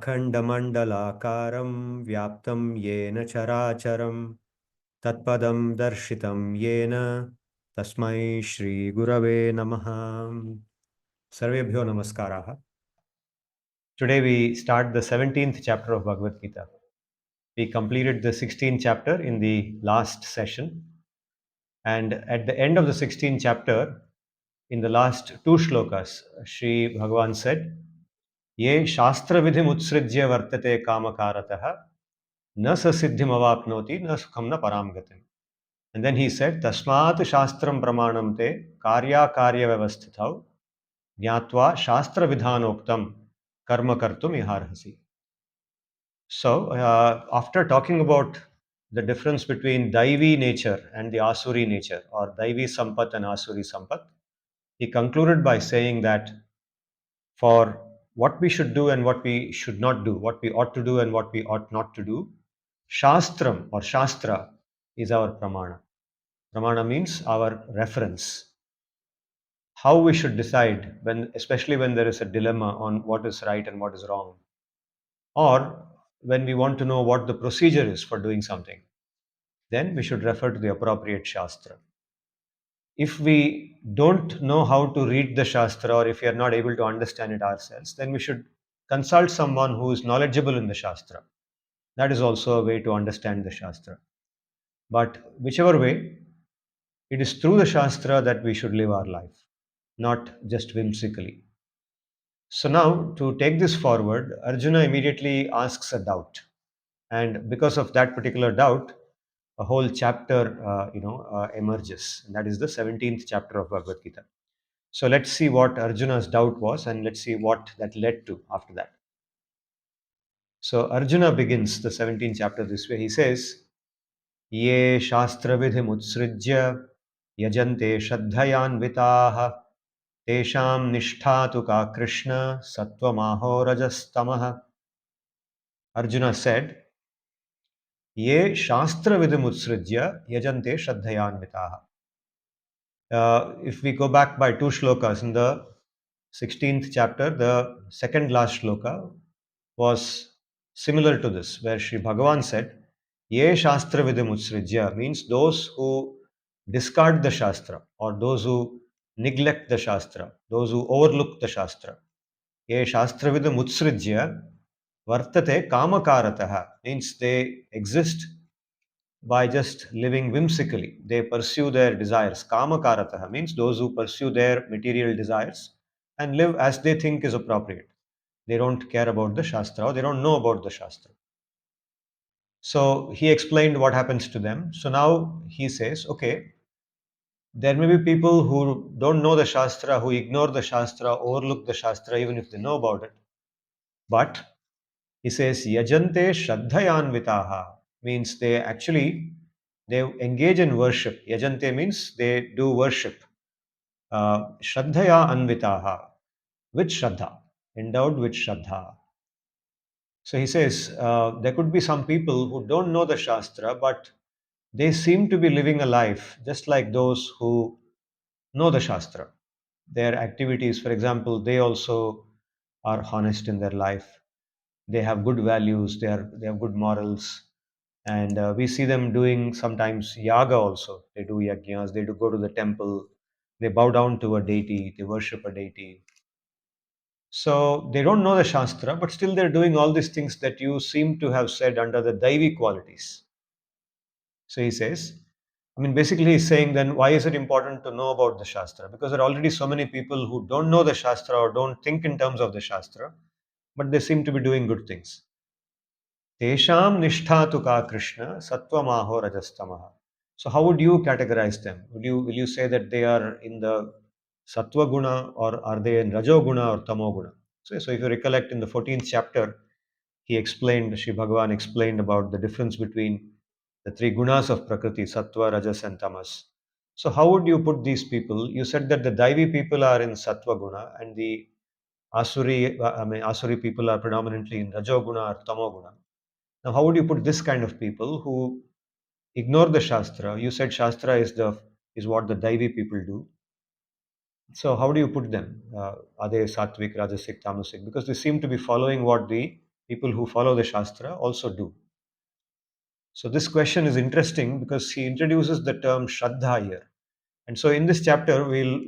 अखण्डमण्डलाकारं व्याप्तं येन चराचरं तत्पदं दर्शितं येन तस्मै श्रीगुरवे नमः. सर्वेभ्यो नमस्काराः. Today we start the 17th chapter of Bhagavad-gita. We completed the 16th chapter in the last session, and at the end of the 16th chapter, in the last two shlokas, Sri Bhagavan said, Ye shastra vidhim utsrijya vartate kamakaratah na sasiddhim avapnoti na sukham na param gatim. And then he said, Tasmat shastram pramanam te karya karya vyavasthitau jnatva shastra vidhanoktam karma kartum iharhasi. So, after talking about the difference between Daivi nature and the Asuri nature, or Daivi Sampat and Asuri Sampat, he concluded by saying that for what we should do and what we should not do, what we ought to do and what we ought not to do, Shastram or Shastra is our Pramana. Pramana means our reference. How we should decide, when, especially when there is a dilemma on what is right and what is wrong, or when we want to know what the procedure is for doing something, then we should refer to the appropriate Shastra. If we don't know how to read the Shastra, or if we are not able to understand it ourselves, then we should consult someone who is knowledgeable in the Shastra. That is also a way to understand the Shastra. But whichever way, it is through the Shastra that we should live our life, not just whimsically. So now, to take this forward, Arjuna immediately asks a doubt. And because of that particular doubt, a whole chapter emerges. And that is the 17th chapter of Bhagavad Gita. So let's see what Arjuna's doubt was, and let's see what that led to after that. So Arjuna begins the 17th chapter this way. He says, Ye shastra vidhim utsrijya yajante shraddhayanvitaha tesham nishtha ka Krishna sattva maho rajastamaha. Arjuna said, Ye shastra vidhim utsrijya yajante shraddhayanvitaha. If we go back by two shlokas in the 16th chapter, the second last shloka was similar to this, where Sri Bhagavan said, Ye Shastra Vidhim Utsrijya means those who discard the Shastra, or those who neglect the Shastra, those who overlook the Shastra. Ye Shastra Vidhim Utsrijya Vartate Kamakarataha means they exist by just living whimsically. They pursue their desires. Kamakarataha means those who pursue their material desires and live as they think is appropriate. They don't care about the Shastra, or they don't know about the Shastra. So he explained what happens to them. So now he says, okay, there may be people who don't know the Shastra, who ignore the Shastra, overlook the Shastra, even if they know about it. But he says, Yajante Shraddhayanvitaha means they engage in worship. Yajante means they do worship. Shraddhaya Anvitaha, with Shraddha, endowed with Shraddha. So he says, there could be some people who don't know the Shastra, but they seem to be living a life just like those who know the Shastra. Their activities, for example, they also are honest in their life. They have good values, they have good morals. And we see them doing sometimes yaga also. They do yajnas, they do go to the temple, they bow down to a deity, they worship a deity. So they don't know the Shastra, but still they're doing all these things that you seem to have said under the Daivi qualities. So he says, basically he's saying then why is it important to know about the Shastra? Because there are already so many people who don't know the Shastra or don't think in terms of the Shastra, but they seem to be doing good things. Tesham nishtha ka Krishna sattva maho rajastamaha. So how would you categorize them? Will you say that they are in the sattva guna, or are they in rajo guna or tamo guna? So if you recollect in the 14th chapter, Sri Bhagavan explained about the difference between the three gunas of prakrti, sattva, rajas and tamas. So how would you put these people? You said that the Daivi people are in sattva guna and the Asuri people are predominantly in rajo guna or tamo guna. Now how would you put this kind of people who ignore the Shastra? You said Shastra is what the Daivi people do. So how do you put them? Are they sattvic, rajasic, tamasic? Because they seem to be following what the people who follow the Shastra also do. So this question is interesting because he introduces the term Shraddha here. And so in this chapter, we'll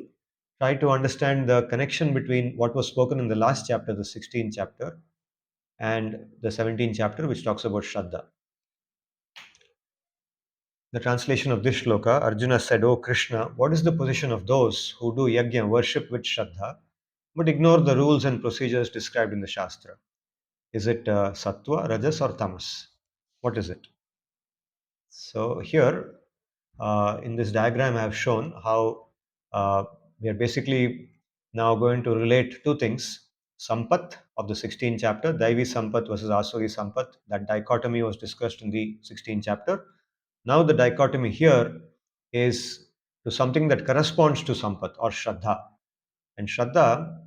try to understand the connection between what was spoken in the last chapter, the 16th chapter, and the 17th chapter, which talks about Shraddha. The translation of this shloka, Arjuna said, "O Krishna, what is the position of those who do yajna, worship with Shraddha, but ignore the rules and procedures described in the Shastra? Is it sattva, rajas, or tamas? What is it?" So here, in this diagram, I have shown how uh, we are basically now going to relate two things. Sampat of the 16th chapter, Daivi Sampat versus Asuri Sampat. That dichotomy was discussed in the 16th chapter. Now the dichotomy here is to something that corresponds to Sampat or Shraddha. And Shraddha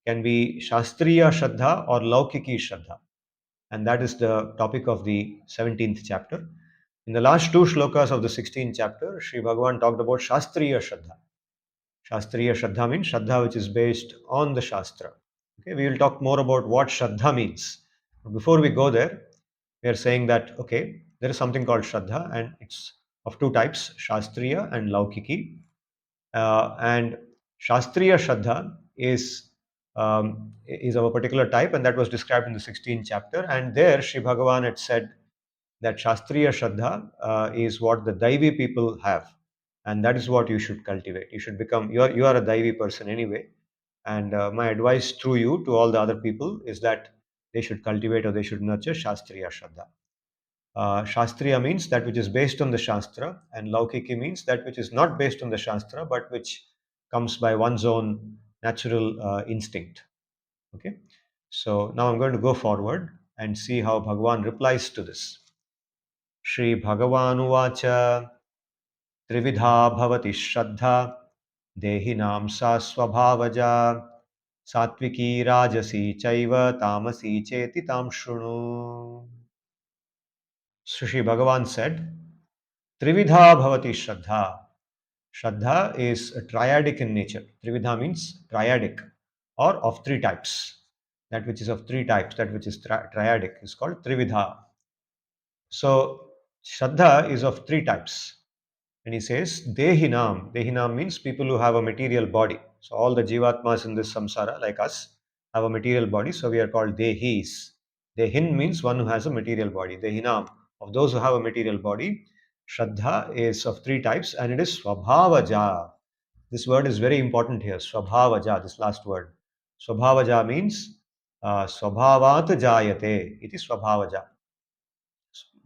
can be Shastriya Shraddha or Laukiki Shraddha. And that is the topic of the 17th chapter. In the last two shlokas of the 16th chapter, Sri Bhagavan talked about Shastriya Shraddha. Shastriya Shraddha means Shraddha which is based on the Shastra. Okay, we will talk more about what Shraddha means. But before we go there, we are saying that, okay, there is something called Shraddha and it's of two types, Shastriya and Laukiki. And Shastriya Shraddha is of a particular type, and that was described in the 16th chapter. And there, Sri Bhagavan had said that Shastriya Shraddha is what the Daivi people have, and that is what you should cultivate. You should become, you are a Daivi person anyway. And my advice through you to all the other people is that they should cultivate or they should nurture Shastriya Shraddha. Shastriya means that which is based on the Shastra, and Laukiki means that which is not based on the Shastra but which comes by one's own natural instinct. Okay, so now I'm going to go forward and see how Bhagavan replies to this. Shri Bhagavanuvacha Trividha Bhavati Shraddha Dehinam sa Svabhavaja Sattviki Rajasi Chaiva Tamasi Cheti Tam Shrunu. Shri Bhagavan said, Trividha Bhavati Shraddha. Shraddha is triadic in nature. Trividha means triadic or of three types. That which is of three types, that which is triadic is called Trividha. So, Shraddha is of three types. And he says, Dehinam. Dehinam means people who have a material body. So, all the Jivatmas in this samsara, like us, have a material body. So, we are called Dehis. Dehin means one who has a material body. Dehinam. Of those who have a material body, Shraddha is of three types and it is Swabhavaja. This word is very important here. Swabhavaja, this last word. Swabhavaja means Swabhavat Jayate. It is Swabhavaja,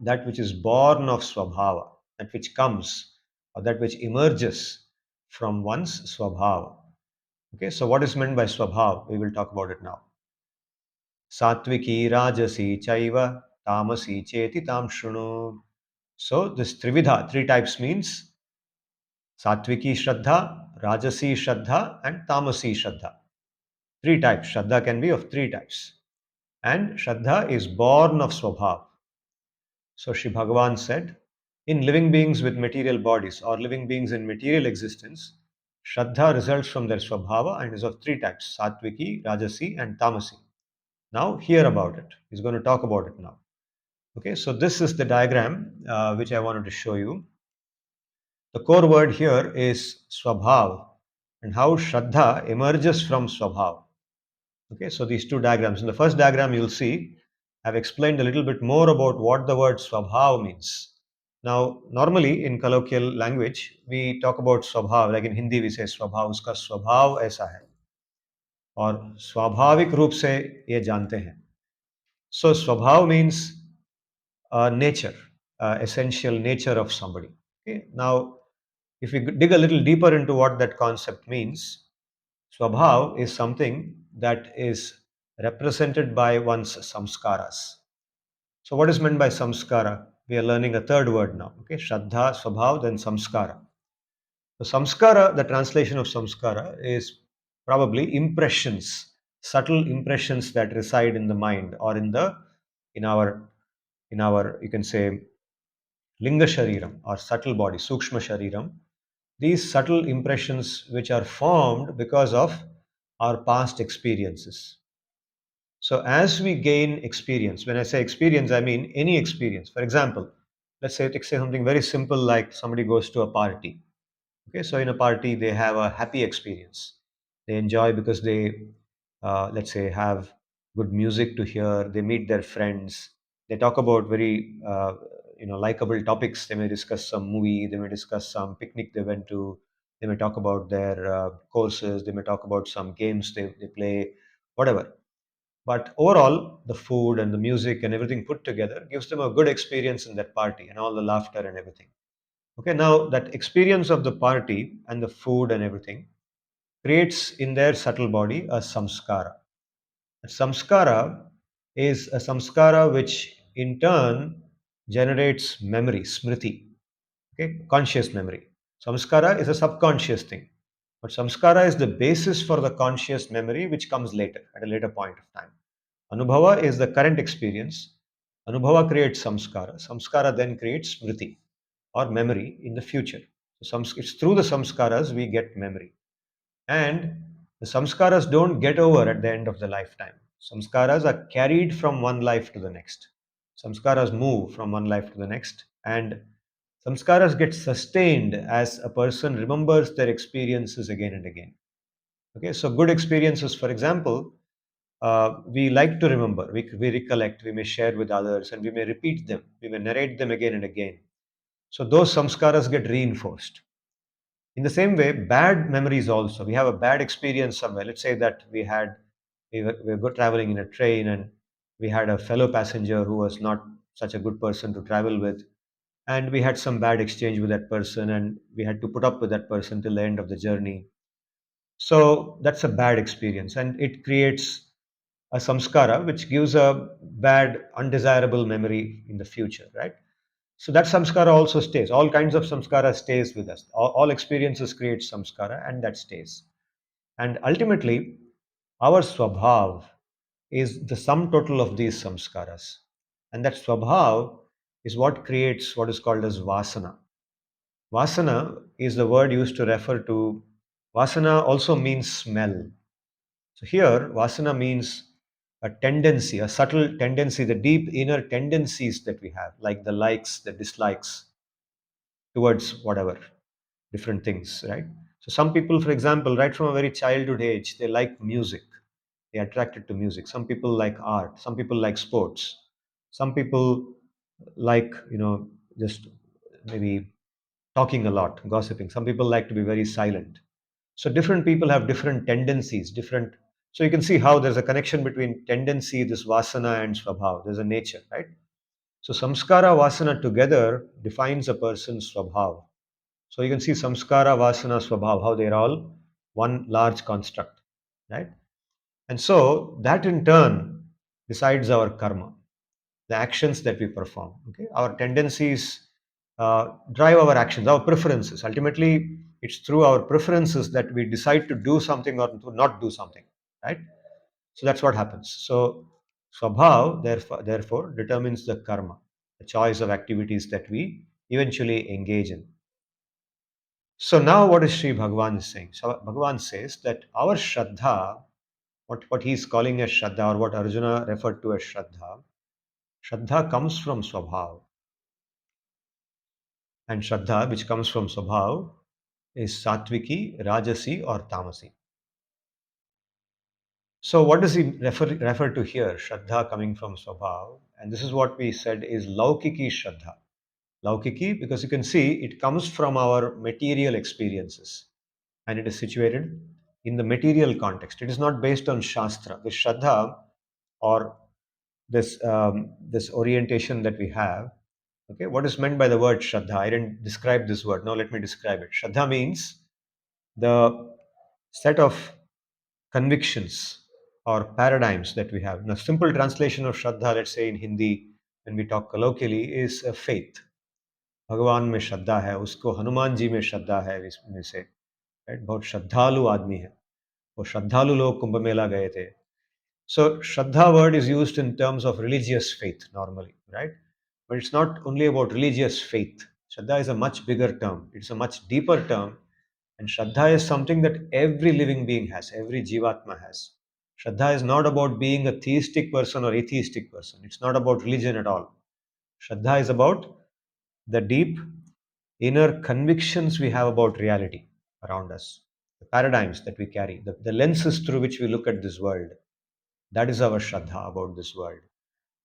that which is born of Swabhava, that which comes or that which emerges from one's Swabhava. Okay, so what is meant by Swabhav? We will talk about it now. Sattviki, Rajasi, Chaiva, Tamasi, Cheti, Tam Shrunu. So this Trividha, three types means Sattviki Shraddha, Rajasi Shraddha, and Tamasi Shraddha. Three types. Shraddha can be of three types. And Shraddha is born of Swabhav. So Shri Bhagavan said, in living beings with material bodies or living beings in material existence, Shraddha results from their Swabhava and is of three types, Sattviki, Rajasi, and Tamasi. Now hear about it. He's going to talk about it now. Okay, so this is the diagram which I wanted to show you. The core word here is Swabhav and how Shraddha emerges from Swabhav. Okay, so these two diagrams. In the first diagram, you'll see I've explained a little bit more about what the word Swabhav means. Now, normally in colloquial language, we talk about Swabhav, like in Hindi we say Swabhav, uska Swabhav aisa hai. और स्वाभाविक रूप से ये जानते हैं. So Swabhav means nature, essential nature of somebody. Okay? Now, if we dig a little deeper into what that concept means, Swabhav is something that is represented by one's samskaras. So, what is meant by samskara? We are learning a third word now. Okay, Shraddha, Swabhav, then samskara. So, samskara, the translation of samskara is probably impressions, subtle impressions that reside in the mind or in our you can say linga shariram or subtle body, sukshma shariram. These subtle impressions which are formed because of our past experiences. So as we gain experience, when I say experience, I mean any experience. For example, let's say something very simple like somebody goes to a party. Okay, so in a party, they have a happy experience. They enjoy because they, let's say, have good music to hear. They meet their friends. They talk about very, likable topics. They may discuss some movie. They may discuss some picnic they went to. They may talk about their courses. They may talk about some games they play, whatever. But overall, the food and the music and everything put together gives them a good experience in that party and all the laughter and everything. Okay, now that experience of the party and the food and everything creates in their subtle body a samskara. A samskara is a samskara which in turn generates memory, smriti, okay, conscious memory. Samskara is a subconscious thing, but samskara is the basis for the conscious memory which comes later, at a later point of time. Anubhava is the current experience. Anubhava creates samskara. Samskara then creates smriti or memory in the future. So it's through the samskaras we get memory. And the samskaras don't get over at the end of the lifetime. Samskaras are carried from one life to the next. Samskaras move from one life to the next. And samskaras get sustained as a person remembers their experiences again and again. Okay, so good experiences, for example, we like to remember, we recollect, we may share with others, and we may repeat them, we may narrate them again and again. So those samskaras get reinforced. In the same way, bad memories also. We have a bad experience somewhere. Let's say that we were traveling in a train and we had a fellow passenger who was not such a good person to travel with, and we had some bad exchange with that person, and we had to put up with that person till the end of the journey. So that's a bad experience, and it creates a samskara which gives a bad, undesirable memory in the future, right? So that samskara also stays. All kinds of samskara stays with us. All experiences create samskara, and that stays. And ultimately, our swabhav is the sum total of these samskaras. And that swabhav is what creates what is called as vasana. Vasana is the word used to refer to, vasana also means smell. So here, vasana means a tendency, a subtle tendency, the deep inner tendencies that we have, like the likes, the dislikes towards whatever, different things, right? So some people, for example, right from a very childhood age, they like music. They're attracted to music. Some people like art. Some people like sports. Some people like, just maybe talking a lot, gossiping. Some people like to be very silent. So different people have different tendencies, different. So you can see how there's a connection between tendency, this vasana, and swabhav. There's a nature, right? So samskara vasana together defines a person's swabhav. So you can see samskara, vasana, swabhav, how they're all one large construct, right? And so that in turn decides our karma, the actions that we perform. Okay, our tendencies drive our actions, our preferences. Ultimately, it's through our preferences that we decide to do something or to not do something, right? So that's what happens. So swabhav, therefore determines the karma, the choice of activities that we eventually engage in. So now what is Sri Bhagavan is saying? So Bhagavan says that our Shraddha, what he is calling as Shraddha, or what Arjuna referred to as Shraddha, Shraddha comes from Swabhav. And Shraddha, which comes from Swabhav, is Sattviki, Rajasi, or Tamasi. So what does he refer to here? Shraddha coming from Swabhav. And this is what we said is Laukiki Shraddha. Laukiki, because you can see it comes from our material experiences and it is situated in the material context. It is not based on Shastra. The Shraddha, or this orientation that we have. Okay, what is meant by the word Shraddha? I didn't describe this word. Now let me describe it. Shraddha means the set of convictions or paradigms that we have. Now, simple translation of Shraddha, let's say in Hindi, when we talk colloquially, is a faith. भगवान में श्रद्धा है, उसको हनुमान जी में श्रद्धा है, इसमें से, right? बहुत श्रद्धालु आदमी है, वो श्रद्धालु लोग कुंभ मेला गए थे. So Shraddha word is used in terms of religious faith normally, right? But it's not only about religious faith. Shraddha is a much bigger term. It's a much deeper term. And Shraddha is something that every living being has, every Jivatma has. Shraddha is not about being a theistic person or atheistic person. It's not about religion at all. Shraddha is about the deep inner convictions we have about reality around us, the paradigms that we carry, the lenses through which we look at this world. That is our Shraddha about this world.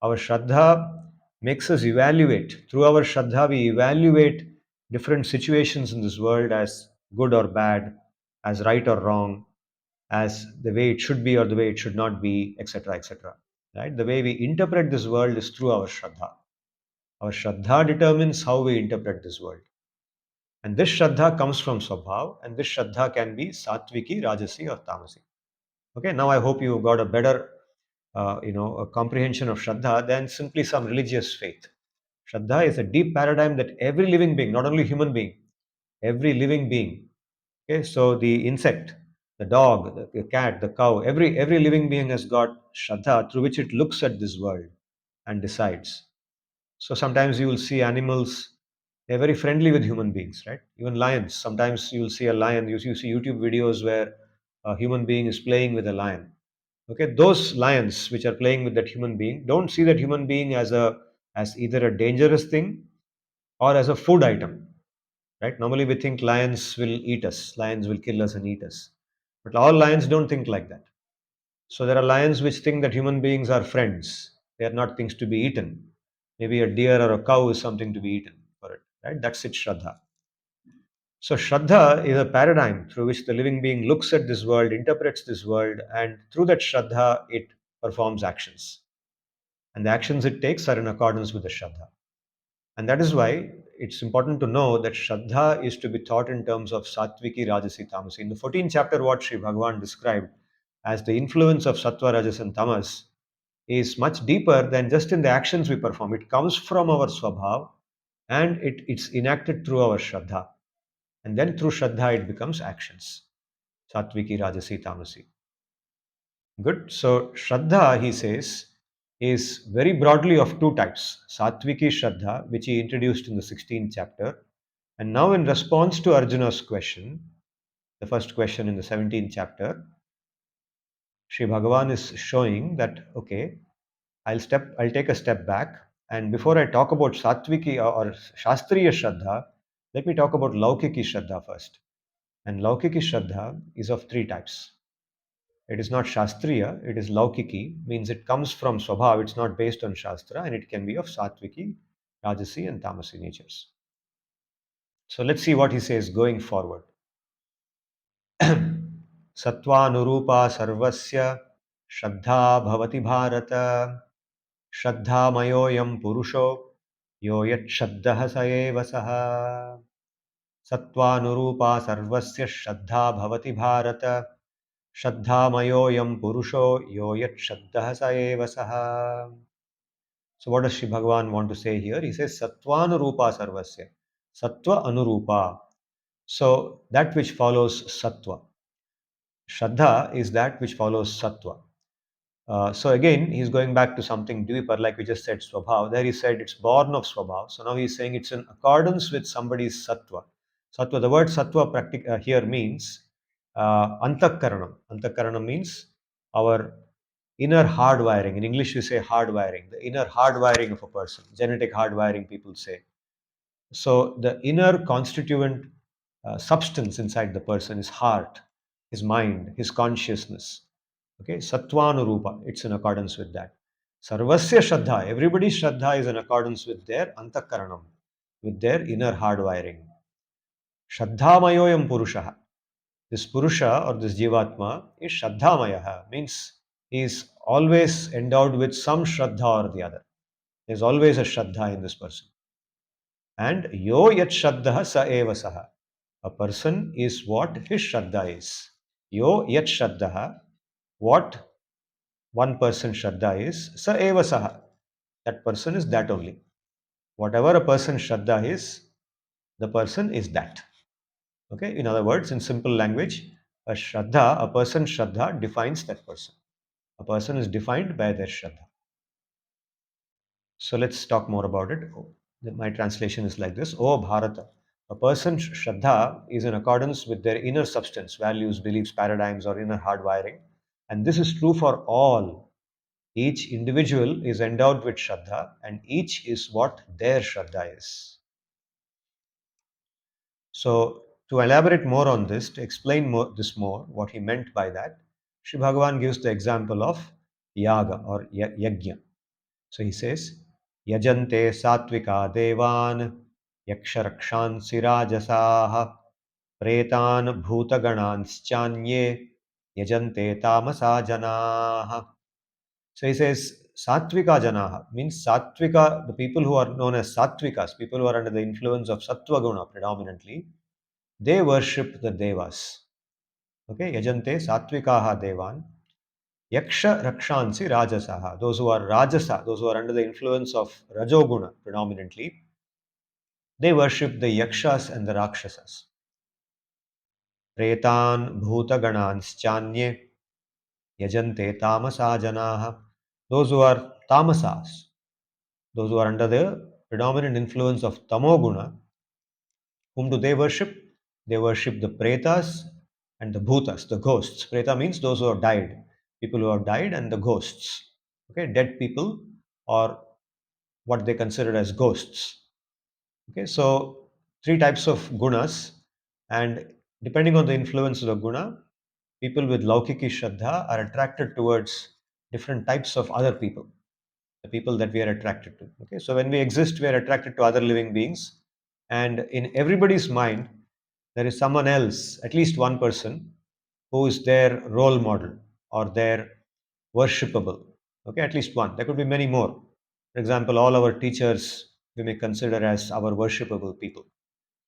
Our Shraddha makes us evaluate. Through our Shraddha, we evaluate different situations in this world as good or bad, as right or wrong, as the way it should be or the way it should not be, etc., etc. Right? The way we interpret this world is through our Shraddha. Our Shraddha determines how we interpret this world. And this Shraddha comes from Svabha, and this Shraddha can be Sattviki, Rajasi, or Tamasi. Okay, now I hope you got a better a comprehension of Shraddha than simply some religious faith. Shraddha is a deep paradigm that every living being, not only human being, every living being. Okay, so the insect, the dog, the cat, the cow, every living being has got Shraddha through which it looks at this world and decides. So sometimes you will see animals, they're very friendly with human beings, right? Even lions. Sometimes you will see a lion, you see YouTube videos where a human being is playing with a lion. Okay, those lions which are playing with that human being don't see that human being as either a dangerous thing or as a food item, right? Normally we think lions will eat us, lions will kill us and eat us. But all lions don't think like that. So there are lions which think that human beings are friends. They are not things to be eaten. Maybe a deer or a cow is something to be eaten for it, right? That's its Shraddha. So Shraddha is a paradigm through which the living being looks at this world, interprets this world, and through that Shraddha, it performs actions. And the actions it takes are in accordance with the Shraddha. And that is why it's important to know that Shraddha is to be taught in terms of Sattviki, Rajasi, Tamasi. In the 14th chapter, what Sri Bhagavan described as the influence of Sattva, Rajas, and Tamas is much deeper than just in the actions we perform. It comes from our Swabhav and it's enacted through our Shraddha. And then through Shraddha, it becomes actions. Sattviki, Rajasi, Tamasi. Good. So Shraddha, he says, is very broadly of two types. Sattviki Shraddha, which he introduced in the 16th chapter. And now in response to Arjuna's question, the first question in the 17th chapter, Sri Bhagavan is showing that, okay, I'll take a step back. And before I talk about Sattviki or Shastriya Shraddha, let me talk about Laukiki Shraddha first. And Laukiki Shraddha is of three types. It is not Shastriya, it is Laukiki, means it comes from Swabhav, it's not based on Shastra, and it can be of Sattviki, Rajasi, and Tamasi natures. So let's see what he says going forward. Sattvanurupa sarvasya Shraddha bhavati bharata Shraddhamayoyam purusho yo yat shraddah sa eva saha Sattvanurupa sarvasya Shraddha bhavati bharata Shraddhamayoyam purusho yo yat shraddha sa eva saha. So what does Sri Bhagavan want to say here? He says Sattvanurupa sarvasya. Sattva anurupa. So that which follows sattva. Shraddha is that which follows sattva. So again, he's going back to something deeper, like we just said, Swabhav. There he said it's born of Swabhav. So now he's saying it's in accordance with somebody's sattva. Sattva, the word sattva here means antakaranam. Antakaranam means our inner hardwiring. In English, we say hardwiring, the inner hardwiring of a person, genetic hardwiring, people say. So the inner constituent substance inside the person is heart, his mind, his consciousness. Okay, Sattvanurupa, it's in accordance with that. Sarvasya Shraddha, everybody's Shraddha is in accordance with their Antakaranam, with their inner hardwiring. Shraddhamayoyam Purushaha. This Purusha or this Jivatma is Shraddhamayaha, means he is always endowed with some Shraddha or the other. There's always a Shraddha in this person. And yo yat Shraddha sa eva saha. A person is what his Shraddha is. Yo yat Shraddha, what one person Shraddha is, sa eva saha. That person is that only. Whatever a person's Shraddha is, the person is that. Okay, in other words, in simple language, a person's Shraddha defines that person. A person is defined by their Shraddha. So let's talk more about it. My translation is like this: O Bharata, a person's Shraddha is in accordance with their inner substance, values, beliefs, paradigms, or inner hardwiring. And this is true for all. Each individual is endowed with Shraddha, and each is what their Shraddha is. So, to elaborate more on this, to explain more, what he meant by that, Sri Bhagavan gives the example of yaga or yajna. So he says, Yajante satvika devan yaksharakshansi rajasaha pretan bhutagananschanye yajante tamasa janaha. So he says, Sattvika Janaha means Sattvika, the people who are known as Sattvikas, people who are under the influence of Sattva Guna predominantly, they worship the Devas. Okay, Yajante Sattvikaha Devan, Yaksha Rakshansi Rajasaha, those who are Rajasa, those who are under the influence of Rajoguna predominantly, they worship the Yakshas and the Rakshasas. Pretan Bhutagananschanye Yajante Tamasa Janaha, those who are Tamasas, those who are under the predominant influence of Tamoguna, whom do they worship? They worship the Pretas and the Bhutas, the ghosts. Preta means those who have died, people who have died, and the ghosts. Okay, dead people or what they consider as ghosts. Okay, so three types of gunas, and depending on the influence of the guna, people with Laukiki Shraddha are attracted towards different types of other people, the people that we are attracted to. Okay, so when we exist, we are attracted to other living beings, and in everybody's mind, there is someone else, at least one person, who is their role model or their worshipable. Okay, at least one. There could be many more. For example, all our teachers we may consider as our worshipable people.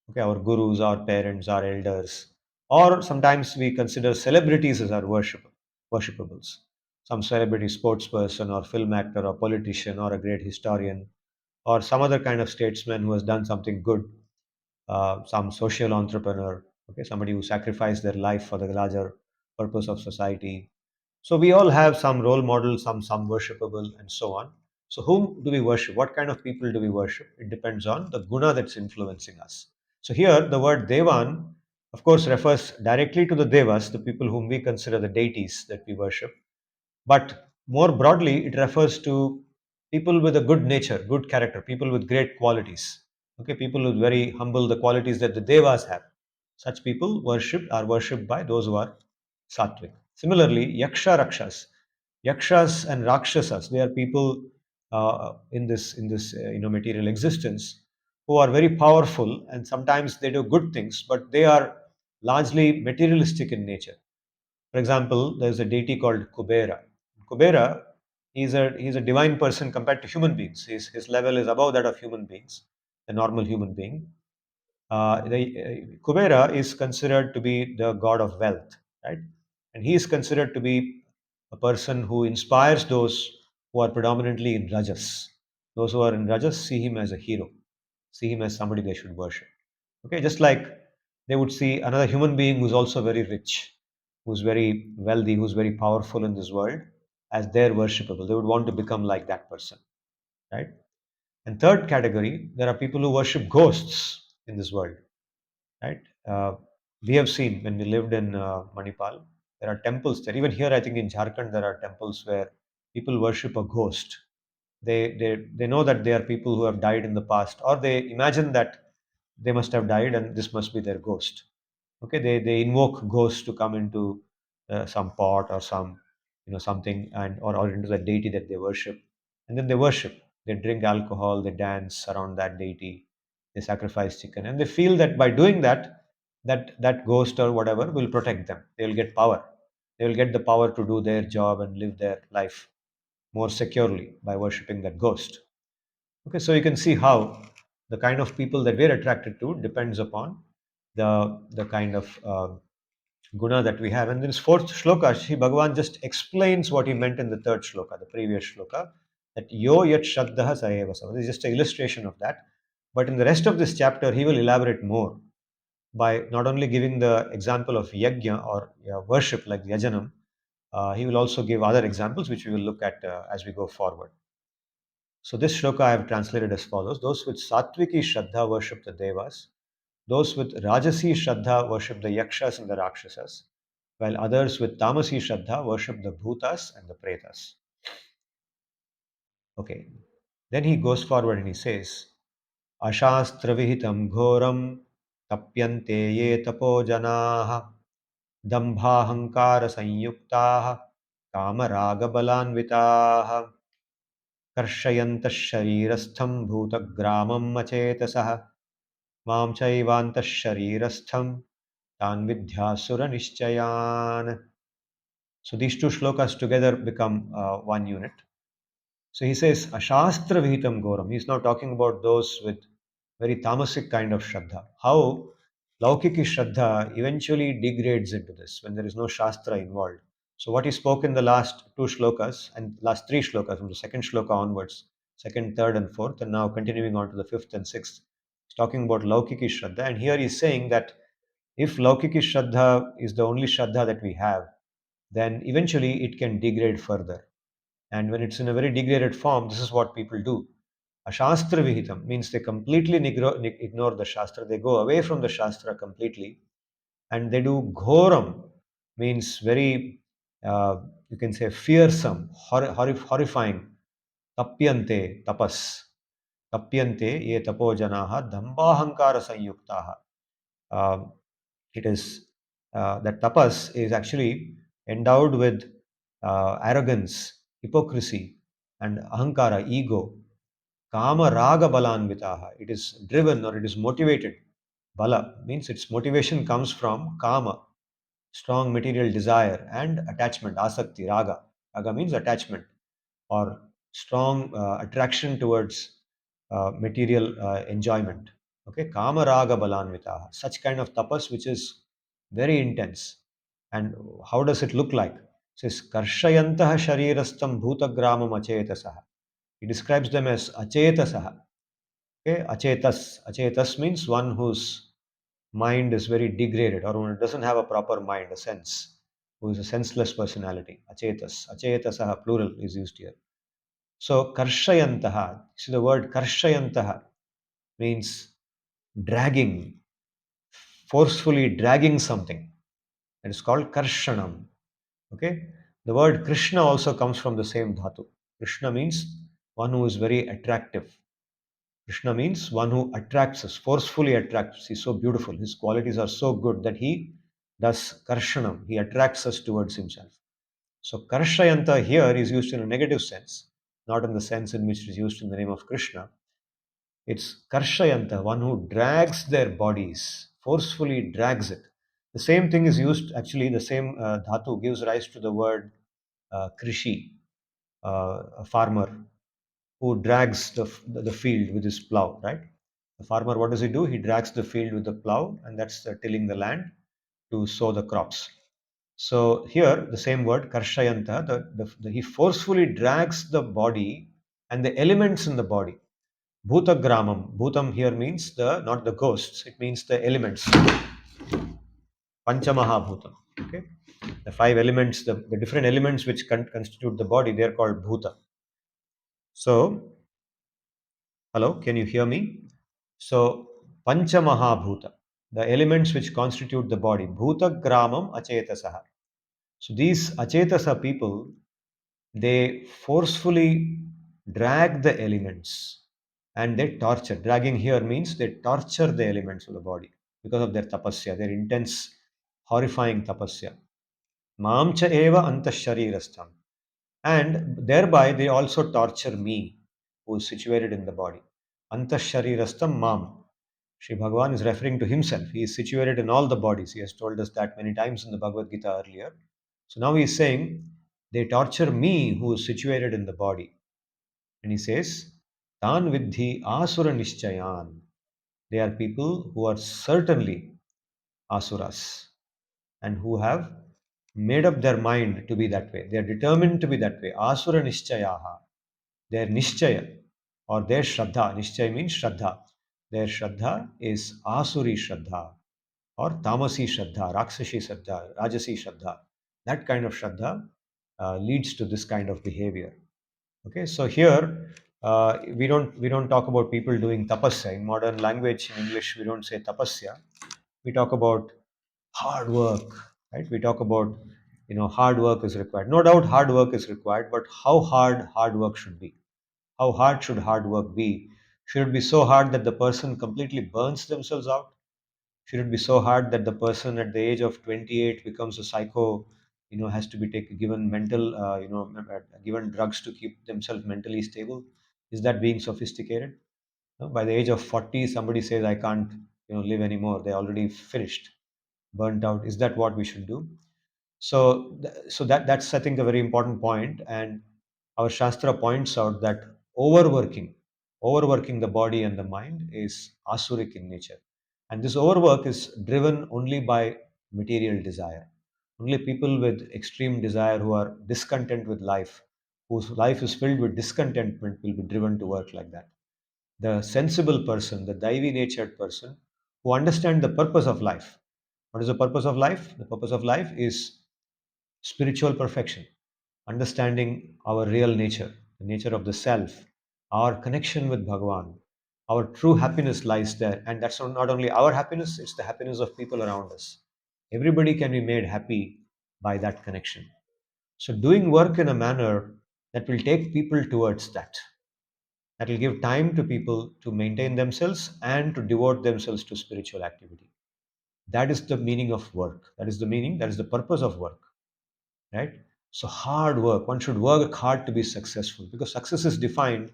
Okay, our gurus, our parents, our elders, or sometimes we consider celebrities as our worshipables. Some celebrity sports person or film actor or politician or a great historian or some other kind of statesman who has done something good, some social entrepreneur, okay, somebody who sacrificed their life for the larger purpose of society. So we all have some role models, some worshipable, and so on. So whom do we worship? What kind of people do we worship? It depends on the guna that's influencing us. So here, the word devan, of course, refers directly to the devas, the people whom we consider the deities that we worship. But more broadly, it refers to people with a good nature, good character, people with great qualities. Okay, people with very humble, the qualities that the devas have. Such people are worshipped by those who are sattvic. Similarly, yakshas and rakshasas, they are people in this material existence who are very powerful, and sometimes they do good things, but they are largely materialistic in nature. For example, there's a deity called Kubera. Kubera, he's a divine person compared to human beings. His level is above that of human beings, the normal human being. Kubera is considered to be the god of wealth, right? And he is considered to be a person who inspires those who are predominantly in Rajas. Those who are in Rajas see him as a hero, see him as somebody they should worship. Okay, just like they would see another human being who's also very rich, who's very wealthy, who's very powerful in this world as their worshipable. They would want to become like that person, right? And third category, there are people who worship ghosts in this world, right? Uh, we have seen when we lived in Manipal, there are temples there. Even here, I think in Jharkhand, there are temples where people worship a ghost. They know that they are people who have died in the past, or they imagine that they must have died and this must be their ghost. Okay, they invoke ghosts to come into some pot or some something, or into the deity that they worship, and then they worship. They drink alcohol, they dance around that deity, they sacrifice chicken, and they feel that by doing that, that ghost or whatever will protect them. They will get power. They will get the power to do their job and live their life more securely by worshipping that ghost. Okay, so you can see how the kind of people that we're attracted to depends upon the kind of guna that we have. And in this fourth shloka, Shri Bhagavan just explains what he meant in the third shloka, the previous shloka, that yo yat shraddha sayeva sama. This is just an illustration of that. But in the rest of this chapter, he will elaborate more by not only giving the example of yajna or worship like yajanam, he will also give other examples which we will look at as we go forward. So this shloka I have translated as follows: those with sattviki shraddha worship the devas, those with rajasi shraddha worship the yakshas and the rakshasas, while others with tamasi shraddha worship the bhutas and the pretas. Okay. Then he goes forward and he says, Ashastra ghoram tapyante ye tapo janaha dambhahankara sanyuktaha kamaraga balanvitaha कर्षयन्तः शरीरस्थं भूतग्रामं मचेतसः मां चैवान्तः शरीरस्थं तान् विद्यासुरनिश्चयान्. So these two shlokas together become one unit. So he says, Ashastra Vihitam Goram. He's now talking about those with very tamasic kind of Shraddha. How Laukiki Shraddha eventually degrades into this when there is no Shastra involved. So what he spoke in the last two shlokas and last three shlokas, from the second shloka onwards, second, third, and fourth, and now continuing on to the fifth and sixth, he's talking about Laukiki Shraddha. And here he's saying that if Laukiki Shraddha is the only Shraddha that we have, then eventually it can degrade further. And when it's in a very degraded form, this is what people do. Ashastra Vihitam means they completely ignore the Shastra, they go away from the Shastra completely, and they do Ghoram, means very, you can say, fearsome, horrifying, Tapyante, tapas. Tapyante, ye tapo janaha, dhambahankara sanyuktaha. Uh, it is that tapas is actually endowed with arrogance, hypocrisy, and ahankara, ego. Kama raga balanvitaha. It is driven or it is motivated. Bala means its motivation comes from kama, strong material desire, and attachment, asakti, raga. Raga means attachment or strong attraction towards material enjoyment. Okay, kama raga balanvitaha. Such kind of tapas which is very intense. And how does it look like? It says karshayantaha sharirastam bhutagramam achetasaha. He describes them as achetasaha. Okay, achetas. Achetas means one whose mind is very degraded or one who doesn't have a proper mind, a sense, who is a senseless personality. Achetas. Achetasaha, plural, is used here. So, karshayantaha. See, the word karshayantaha means dragging, forcefully dragging something. It is called karshanam. Okay. The word Krishna also comes from the same dhatu. Krishna means one who is very attractive. Krishna means one who attracts us, forcefully attracts. He's so beautiful. His qualities are so good that he does karshanam. He attracts us towards himself. So karshayanta here is used in a negative sense, not in the sense in which it is used in the name of Krishna. It's karshayanta, one who drags their bodies, forcefully drags it. The same thing is used, actually, the same dhatu gives rise to the word krishi, a farmer who drags the field with his plow, right? The farmer, what does he do? He drags the field with the plow, and that's tilling the land to sow the crops. So here, the same word, karshayanta, he forcefully drags the body and the elements in the body. Bhutagramam. Bhutam here means the not the ghosts, it means the elements. Panchamahabhutam. Okay? The five elements, the different elements which constitute the body, they are called bhuta. So, hello, can you hear me? So, Panchamahabhuta, the elements which constitute the body, Bhutagramam Achetasaha. So, these Achetasa people, they forcefully drag the elements and they torture. Dragging here means they torture the elements of the body because of their tapasya, their intense, horrifying tapasya. Mamcha eva antasharirastham. And thereby they also torture me, who is situated in the body. Antasharirastham mam. Sri Bhagavan is referring to himself. He is situated in all the bodies. He has told us that many times in the Bhagavad-gita earlier. So now he is saying, they torture me who is situated in the body. And he says, Tan vidhi asura nishchayan. They are people who are certainly asuras and who have made up their mind to be that way. They are determined to be that way. Asura nishchayaha. Their nishchaya or their shraddha. Nishchaya means shraddha. Their shraddha is asuri shraddha or tamasi shraddha, raksashi shraddha, rajasi shraddha. That kind of shraddha leads to this kind of behavior. Okay, so here we don't talk about people doing tapasya. In modern language, in English, we don't say tapasya. We talk about hard work, right? We talk about, hard work is required. No doubt hard work is required, but how hard work should be? How hard should hard work be? Should it be so hard that the person completely burns themselves out? Should it be so hard that the person at the age of 28 becomes a psycho, has to be given mental, given drugs to keep themselves mentally stable? Is that being sophisticated? No? By the age of 40, somebody says, I can't, live anymore. They're already finished, burnt out. Is that what we should do? So that's, I think, a very important point. And our Shastra points out that overworking, overworking the body and the mind is asuric in nature. And this overwork is driven only by material desire. Only people with extreme desire, who are discontent with life, whose life is filled with discontentment, will be driven to work like that. The sensible person, the Daivi natured person, who understand the purpose of life. What is the purpose of life? The purpose of life is spiritual perfection, understanding our real nature, the nature of the self, our connection with Bhagavan. Our true happiness lies there. And that's not only our happiness, it's the happiness of people around us. Everybody can be made happy by that connection. So, doing work in a manner that will take people towards that, that will give time to people to maintain themselves and to devote themselves to spiritual activity. That is the meaning of work. That is the meaning, that is the purpose of work, right? So hard work, one should work hard to be successful, because success is defined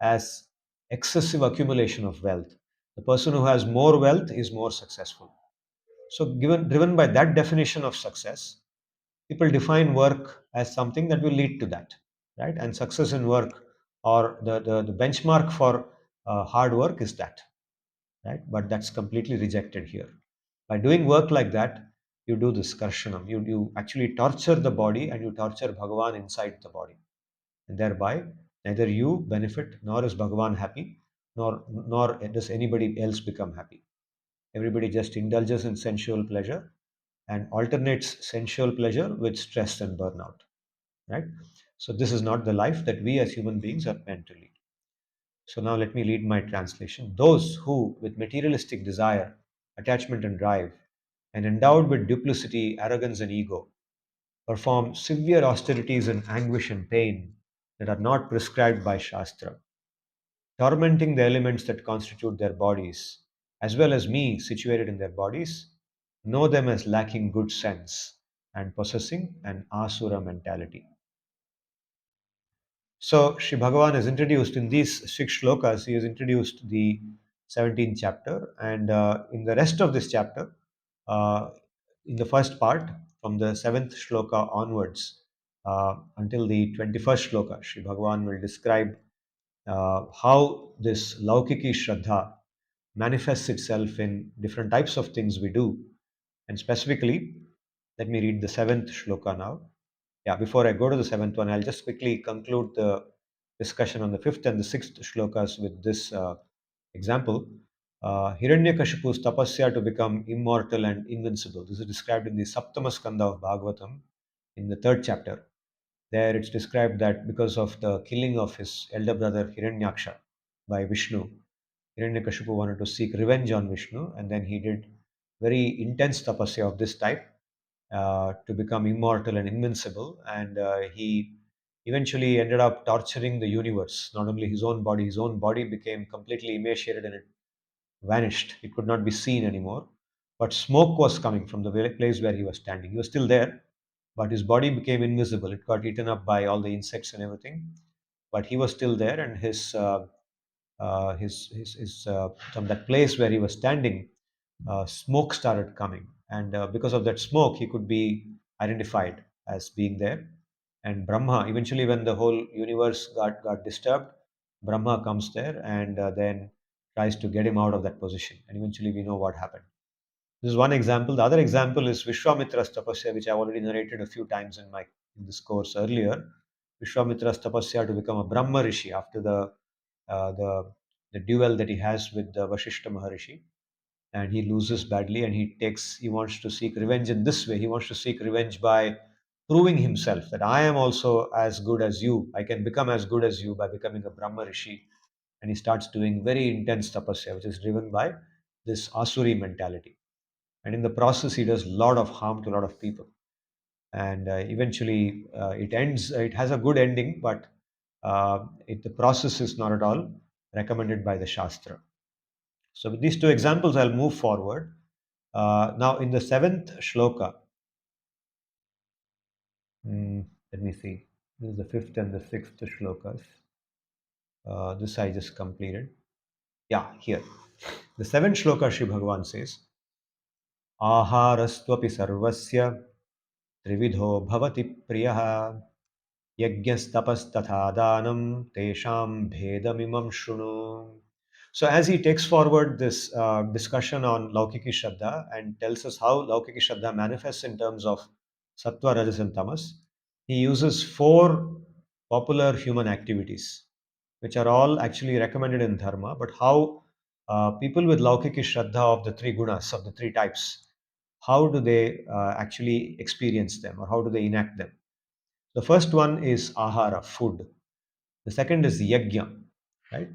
as excessive accumulation of wealth. The person who has more wealth is more successful. So given driven by that definition of success, people define work as something that will lead to that, right? And success in work, or the benchmark for hard work, is that, right? But that's completely rejected here. By doing work like that, you do this karshanam. You actually torture the body, and you torture Bhagavan inside the body. And thereby, neither you benefit, nor is Bhagavan happy, nor does anybody else become happy. Everybody just indulges in sensual pleasure and alternates sensual pleasure with stress and burnout, right? So this is not the life that we as human beings are meant to lead. So now let me read my translation. Those who, with materialistic desire, attachment, and drive, and endowed with duplicity, arrogance, and ego, perform severe austerities in anguish and pain that are not prescribed by Shastra, tormenting the elements that constitute their bodies, as well as me situated in their bodies, know them as lacking good sense and possessing an asura mentality. So, Sri Bhagavan has introduced in these six shlokas, he has introduced the 17th chapter. And in the rest of this chapter, uh, in the first part, from the 7th shloka onwards until the 21st shloka, Sri Bhagavan will describe how this Laukiki Shraddha manifests itself in different types of things we do. And specifically, let me read the 7th shloka now. Yeah, before I go to the 7th one, I'll just quickly conclude the discussion on the 5th and the 6th shlokas with this example. Hiranyakashipu's tapasya to become immortal and invincible. This is described in the Saptama Skanda of Bhagavatam in the 3rd chapter. There it's described that because of the killing of his elder brother Hiranyaksha by Vishnu, Hiranyakashipu wanted to seek revenge on Vishnu, and then he did very intense tapasya of this type to become immortal and invincible. And he eventually ended up torturing the universe, not only his own body became completely emaciated and it vanished. It could not be seen anymore. But smoke was coming from the place where he was standing. He was still there, but his body became invisible. It got eaten up by all the insects and everything. But he was still there, and from that place where he was standing, smoke started coming, and because of that smoke, he could be identified as being there. And Brahma, eventually, when the whole universe got disturbed, Brahma comes there and then tries to get him out of that position. And eventually, we know what happened. This is one example. The other example is Vishwamitra's tapasya, which I already narrated a few times in this course earlier. Vishwamitra's tapasya to become a Brahma Rishi after the duel that he has with the Vashishta Maharishi, and he loses badly, and he wants to seek revenge in this way. He wants to seek revenge by proving himself that I am also as good as you. I can become as good as you by becoming a Brahma Rishi. And he starts doing very intense tapasya, which is driven by this Asuri mentality. and in the process he does a lot of harm to a lot of people, and eventually it ends. It has a good ending, but the process is not at all recommended by the Shastra. So with these two examples, I'll move forward. Now, in the seventh shloka, let me see. This is the fifth and the sixth shlokas. This I just completed. Yeah, here. The seventh shloka, Sri Bhagavan says, Aharastvapi sarvasya trividho bhavati priyah yajnastapasthatha danam tesham bhedamimam shrunu. So as he takes forward this discussion on Laukiki Shraddha and tells us how Laukiki Shraddha manifests in terms of sattva, rajas, and tamas, he uses four popular human activities, which are all actually recommended in dharma, but how people with Laukiki Shraddha of the three gunas, of the three types, how do they actually experience them, or how do they enact them? The first one is ahara, food. The second is yajna, right?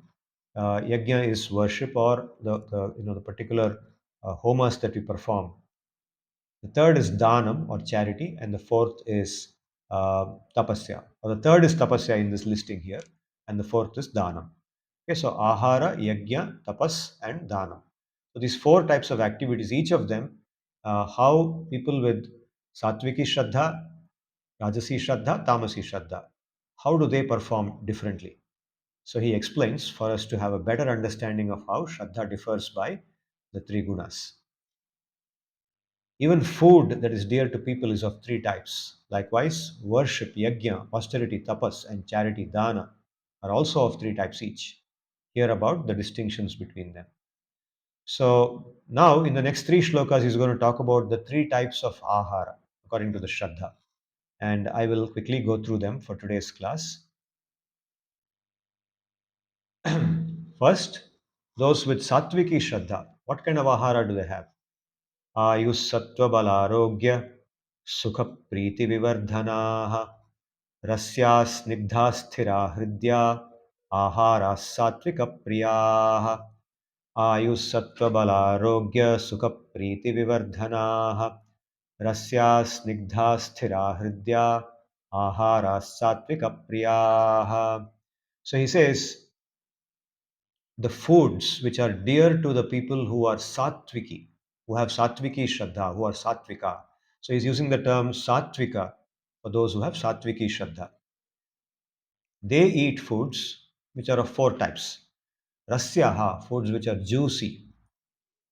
Yajna is worship, or the particular homas that we perform. The third is danam, or charity, and the fourth is tapasya. Or the third is tapasya in this listing here, and the fourth is danam. Okay, so ahara, yajna, tapas, and danam. So these four types of activities, each of them, how people with sattviki shraddha, rajasi shraddha, tamasi shraddha, how do they perform differently? So he explains for us to have a better understanding of how shraddha differs by the three gunas. Even food that is dear to people is of three types. Likewise, worship, yajna, austerity, tapas, and charity, dana, are also of three types each. Hear about the distinctions between them. So now in the next three shlokas, he's going to talk about the three types of ahara according to the shraddha. And I will quickly go through them for today's class. First, those with sattviki shraddha, what kind of ahara do they have? Ayus sattva balarogya sukha priti vivardhanaha rasya snigdha sthira hridya ahara sattvika priyaha. Ayus sattva balarogya sukha priti vivardhanaha rasya snigdha sthira hridya ahara sattvika priyaha. So he says, the foods which are dear to the people who are sattviki, who have sattviki shraddha, who are sattvika. So he's using the term sattvika for those who have sattviki shraddha. They eat foods which are of four types. Rasyaha, foods which are juicy.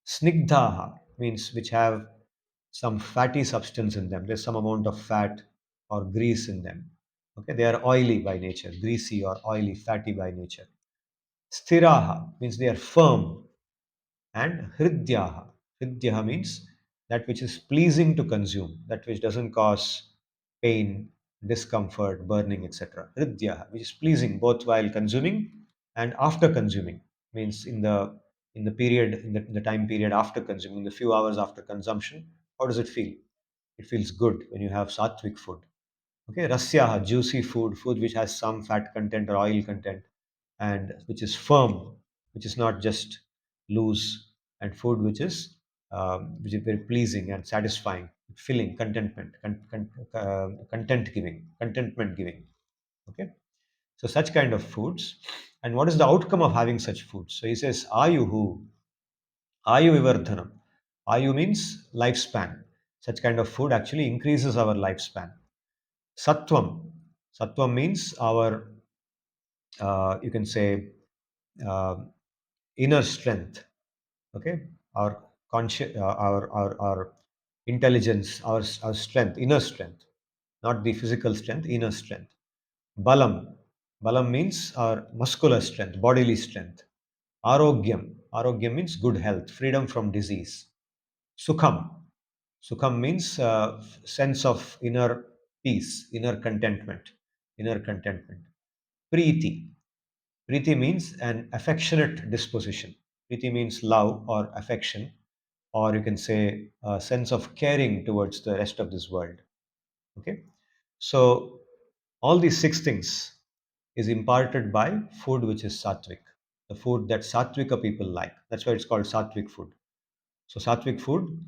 Snigdhaha means which have some fatty substance in them. There's some amount of fat or grease in them. Okay, they are oily by nature, greasy or oily, fatty by nature. Sthiraha means they are firm, and hridyaha. Hridyaha means that which is pleasing to consume, that which doesn't cause pain, discomfort, burning, etc. Hridyaha, which is pleasing both while consuming and after consuming. Means in the period in the time period after consuming, the few hours after consumption, how does it feel? It feels good when you have sattvic food. Okay, rasyaha, juicy food, food which has some fat content or oil content, and which is firm, which is not just loose, and food which is very pleasing and satisfying, filling, content giving, contentment giving. Okay, so such kind of foods. And what is the outcome of having such foods? So he says, Ayuhu, Ayu Vivardhanam. Ayu means lifespan. Such kind of food actually increases our lifespan. Sattvam. Sattvam means our, you can say, uh, inner strength. Okay, our our intelligence, our strength, inner strength, not the physical strength, inner strength. Balam. Balam means our muscular strength, bodily strength. Arogyam. Arogyam means good health, freedom from disease. Sukham. Sukham means sense of inner peace, inner contentment, inner contentment. Preeti. Preeti means an affectionate disposition. Preeti means love or affection, or you can say a sense of caring towards the rest of this world. Okay, so all these six things is imparted by food which is sattvic, the food that sattvika people like. That's why it's called sattvic food. So sattvic food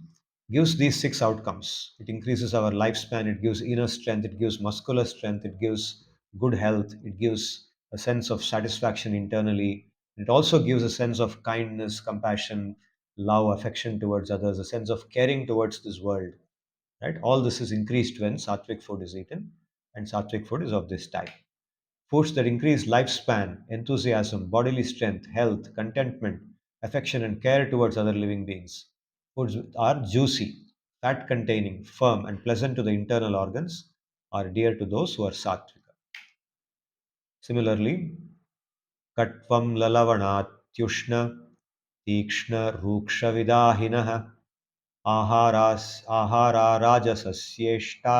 gives these six outcomes. It increases our lifespan, it gives inner strength, it gives muscular strength, it gives good health, it gives a sense of satisfaction internally. It also gives a sense of kindness, compassion, love, affection towards others, a sense of caring towards this world. Right? All this is increased when sattvic food is eaten, and sattvic food is of this type. Foods that increase lifespan, enthusiasm, bodily strength, health, contentment, affection, and care towards other living beings. Foods are juicy, fat containing, firm, and pleasant to the internal organs, are dear to those who are sattvika. Similarly, Katvam lalavanat तीक्ष्ण रूक्ष विदाहिनः आहारा राजसस्येष्टा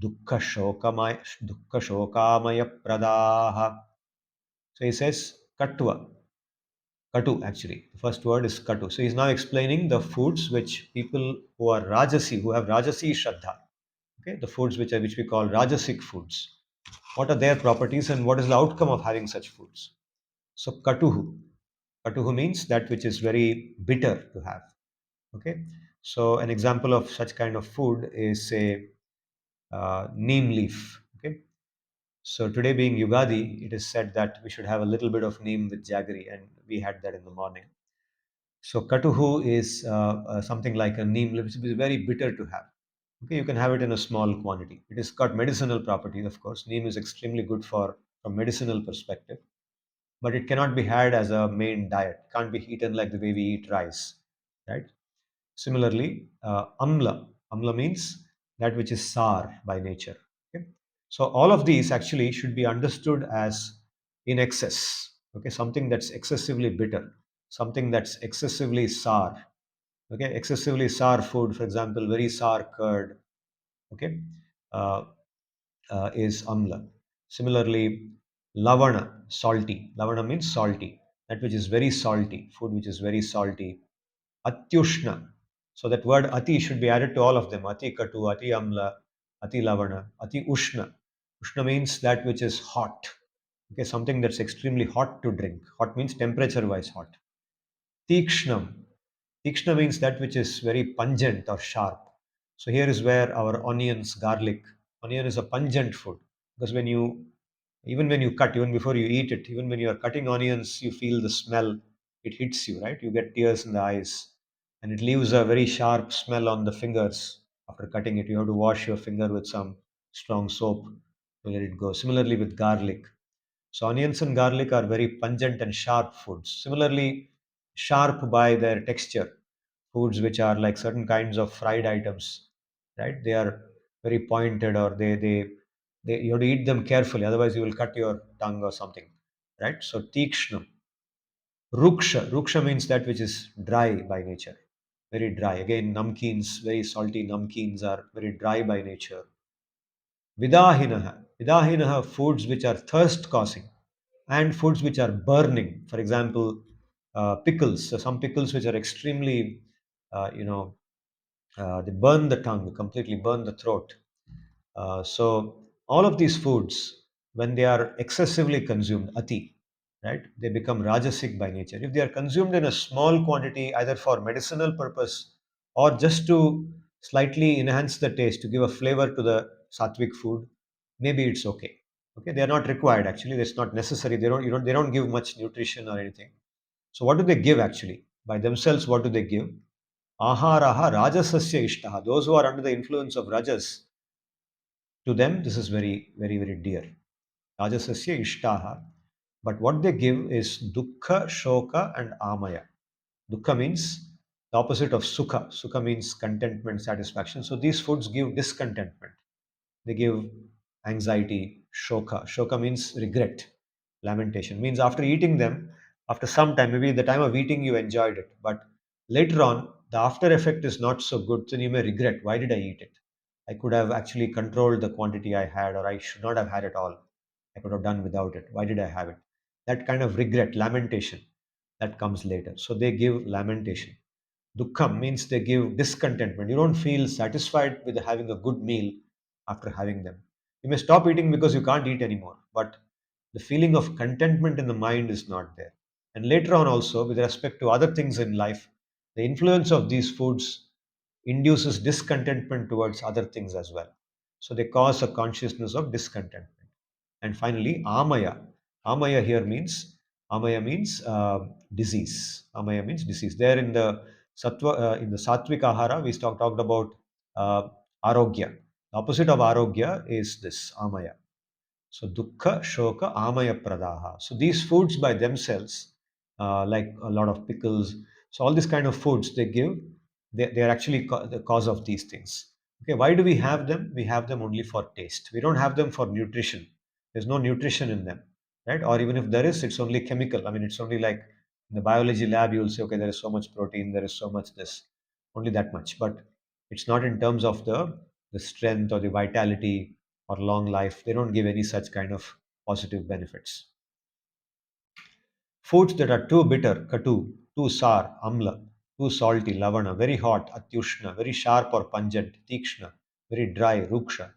दुःखशोकामयप्रदाः. So he says katva, katu actually. The first word is katu. So he's now explaining the foods which people who are rajasi, who have rajasi shraddha, okay, the foods which we call rajasic foods. What are their properties and what is the outcome of having such foods? So katuhu. Katuhu means that which is very bitter to have. Okay. So an example of such kind of food is say neem leaf. Okay. So today being Yugadi, it is said that we should have a little bit of neem with jaggery, and we had that in the morning. So katuhu is something like a neem leaf, which is very bitter to have. Okay, you can have it in a small quantity. It has got medicinal properties, of course. Neem is extremely good for from medicinal perspective, but it cannot be had as a main diet. Can't be eaten like the way we eat rice, right? Similarly, amla. Amla means that which is sour by nature. Okay? So all of these actually should be understood as in excess. Okay, something that's excessively bitter, something that's excessively sour. Okay, excessively sour food, for example, very sour curd. Okay, uh, is amla. Similarly, lavana, salty. Lavana means salty. That which is very salty, food which is very salty. Atyushna. So that word ati should be added to all of them. Ati katu, ati amla, ati lavana, ati ushna. Ushna means that which is hot. Okay, something that's extremely hot to drink. Hot means temperature wise hot. Tikshnam. Tikshna means that which is very pungent or sharp. So here is where our onions, garlic. Onion is a pungent food because even when you cut, even before you eat it, even when you are cutting onions, you feel the smell. It hits you, right? You get tears in the eyes, and it leaves a very sharp smell on the fingers after cutting it. You have to wash your finger with some strong soap to let it go. Similarly with garlic. So onions and garlic are very pungent and sharp foods. Similarly, sharp by their texture. Foods which are like certain kinds of fried items, right? They are very pointed, or they you have to eat them carefully, otherwise you will cut your tongue or something, right? So tikshna. Ruksha means that which is dry by nature, very dry. Again, namkeens, very salty namkeens are very dry by nature. Vidahinaha, foods which are thirst causing and foods which are burning. For example, pickles. So some pickles which are extremely, you know, they burn the tongue, completely burn the throat. So all of these foods, when they are excessively consumed, ati, right, they become rajasic by nature. If they are consumed in a small quantity, either for medicinal purpose or just to slightly enhance the taste, to give a flavor to the sattvic food, maybe it's okay. Okay, they are not required actually. It's not necessary. They don't give much nutrition or anything. So what do they give actually? By themselves, what do they give? Aharaha rajasasya ishtaha. Those who are under the influence of rajas, to them, this is very, very, very dear. Rajasasya ishtaha. But what they give is dukkha, shoka, and amaya. Dukkha means the opposite of sukha. Sukha means contentment, satisfaction. So these foods give discontentment. They give anxiety, shoka. Shoka means regret, lamentation. Means after eating them, after some time, maybe the time of eating you enjoyed it, but later on, the after effect is not so good. So you may regret, why did I eat it? I could have actually controlled the quantity I had, or I should not have had it all. I could have done without it. Why did I have it? That kind of regret, lamentation, that comes later. So they give lamentation. Dukkham means they give discontentment. You don't feel satisfied with having a good meal after having them. You may stop eating because you can't eat anymore, but the feeling of contentment in the mind is not there. And later on, also, with respect to other things in life, the influence of these foods induces discontentment towards other things as well. So they cause a consciousness of discontentment. And finally, amaya. Amaya means disease. Amaya means disease. There in the sattva, in the sattvic ahara, we talked about uh, arogya. The opposite of arogya is this amaya. So dukkha, shoka, amaya pradaha. So these foods by themselves, like a lot of pickles, so all these kind of foods they give, they are actually the cause of these things. Okay, why do we have them? We have them only for taste. We don't have them for nutrition. There's no nutrition in them, right? Or even if there is, it's only chemical. I mean, it's only like in the biology lab, you'll say, okay, there is so much protein, there is so much this, only that much. But it's not in terms of the strength or the vitality or long life. They don't give any such kind of positive benefits. Foods that are too bitter, katu, too sour, amla, too salty, lavana, very hot, atyushna, very sharp or pungent, tikshna, very dry, ruksha,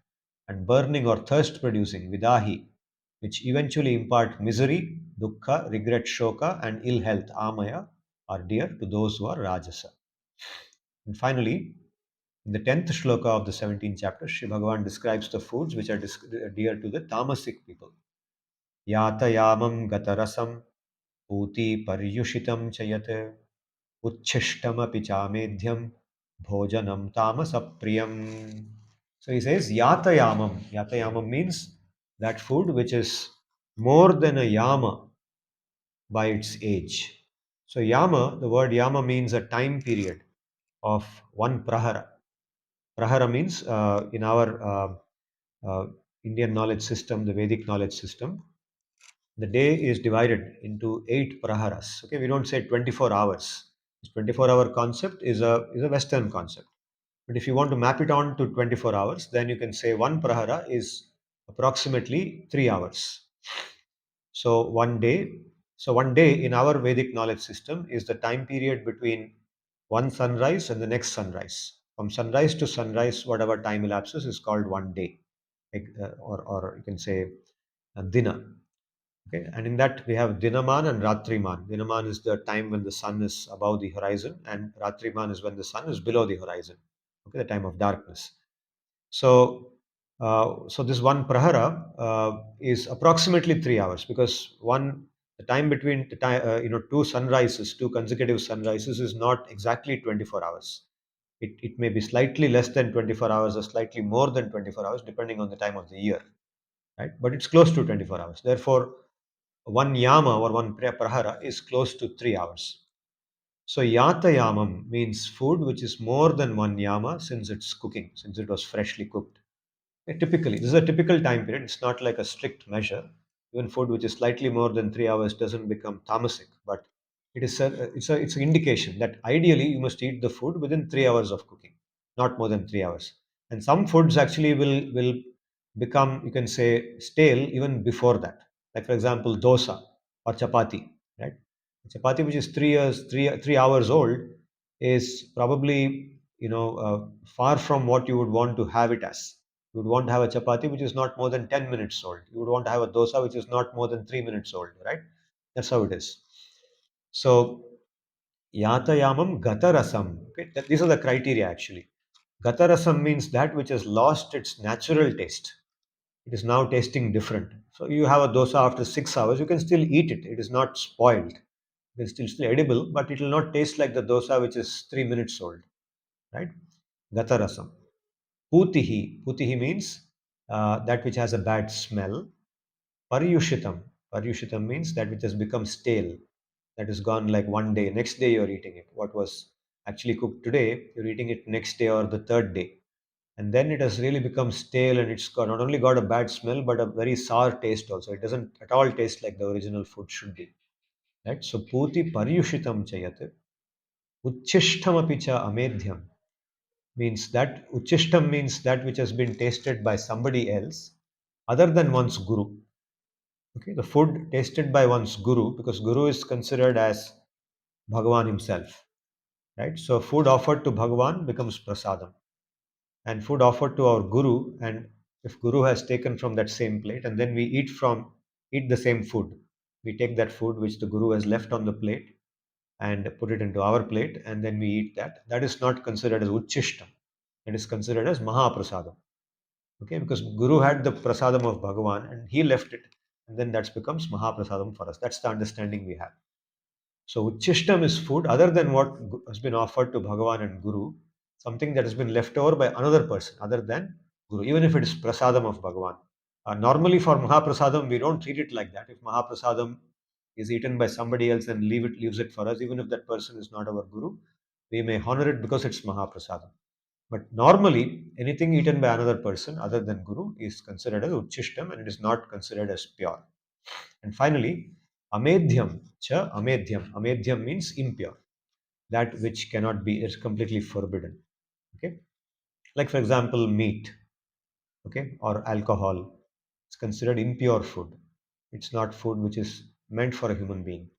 and burning or thirst producing, vidahi, which eventually impart misery, dukkha, regret, shoka, and ill health, amaya, are dear to those who are rajasa. And finally, in the 10th shloka of the 17th chapter, Sri Bhagavan describes the foods which are dear to the tamasic people. Yatayamam gatarasam Uti paryushitam chayate uchchishtam chamedhyam bhojanam tamasapriyam. So he says yatayamam. Yatayamam means that food which is more than a yama by its age. So yama, the word yama means a time period of one prahara. Prahara means in our uh, Indian knowledge system, the Vedic knowledge system, the day is divided into 8 praharas. Okay, we don't say 24 hours. This 24-hour concept is a Western concept. But if you want to map it on to 24 hours, then you can say one prahara is approximately 3 hours. So one day in our Vedic knowledge system is the time period between one sunrise and the next sunrise. From sunrise to sunrise, whatever time elapses is called one day, or you can say a dina. Okay, and in that we have Dinaman and Ratriman. Dinaman is the time when the sun is above the horizon, and Ratriman is when the sun is below the horizon. Okay, the time of darkness. So this one prahara is approximately 3 hours, because the time between the time two sunrises, two consecutive sunrises, is not exactly 24 hours. It may be slightly less than 24 hours or slightly more than 24 hours, depending on the time of the year, right? But it's close to 24 hours. Therefore, one yama or one prahara is close to 3 hours. So yata yamam means food which is more than one yama since it's cooking, since it was freshly cooked. Typically, this is a typical time period. It's not like a strict measure. Even food which is slightly more than 3 hours doesn't become tamasic, but it's an indication that ideally you must eat the food within 3 hours of cooking, not more than 3 hours. And some foods actually will become, you can say, stale even before that. Like for example, dosa or chapati, right? Chapati which is 3 years, 3 hours old is probably far from what you would want to have it as. You would want to have a chapati which is not more than 10 minutes old. You would want to have a dosa which is not more than 3 minutes old, right? That's how it is. So, yatayamam gatarasam. Okay, these are the criteria actually. Gatarasam means that which has lost its natural taste. It is now tasting different. So, you have a dosa after 6 hours, you can still eat it. It is not spoiled. It is still edible, but it will not taste like the dosa which is 3 minutes old, right? Gatarasam. Putihi. Putihi means that which has a bad smell. Paryushitam. Paryushitam means that which has become stale, that is gone like one day. Next day you're eating it. What was actually cooked today, you're eating it next day or the third day. And then it has really become stale, and it's got not only got a bad smell but a very sour taste also. It doesn't at all taste like the original food should be. Right? So puti paryushitam chayat. Uchishtam apicha amedhyam means that uchishtam means that which has been tasted by somebody else other than one's guru. Okay, the food tasted by one's guru, because guru is considered as Bhagavan himself, right? So food offered to Bhagavan becomes prasadam, and food offered to our guru, and if guru has taken from that same plate, and then we eat the same food, we take that food which the guru has left on the plate, and put it into our plate, and then we eat that. That is not considered as uchishtam. It is considered as mahaprasadam. Okay, because Guru had the prasadam of Bhagavan and he left it, and then that becomes mahaprasadam for us. That's the understanding we have. So uchishtam is food other than what has been offered to Bhagavan and Guru, something that has been left over by another person other than Guru, even if it is prasadam of Bhagavan. Normally for Mahaprasadam, we don't treat it like that. If Mahaprasadam is eaten by somebody else and leaves it for us, even if that person is not our Guru, we may honor it because it's Mahaprasadam. But normally, anything eaten by another person other than Guru is considered as uchishtam and it is not considered as pure. And finally, amedhyam cha amedhyam. Amedhyam means impure, that which cannot be, is completely forbidden. Okay, like for example, meat, okay, or alcohol. It's considered impure food. It's not food which is meant for a human being.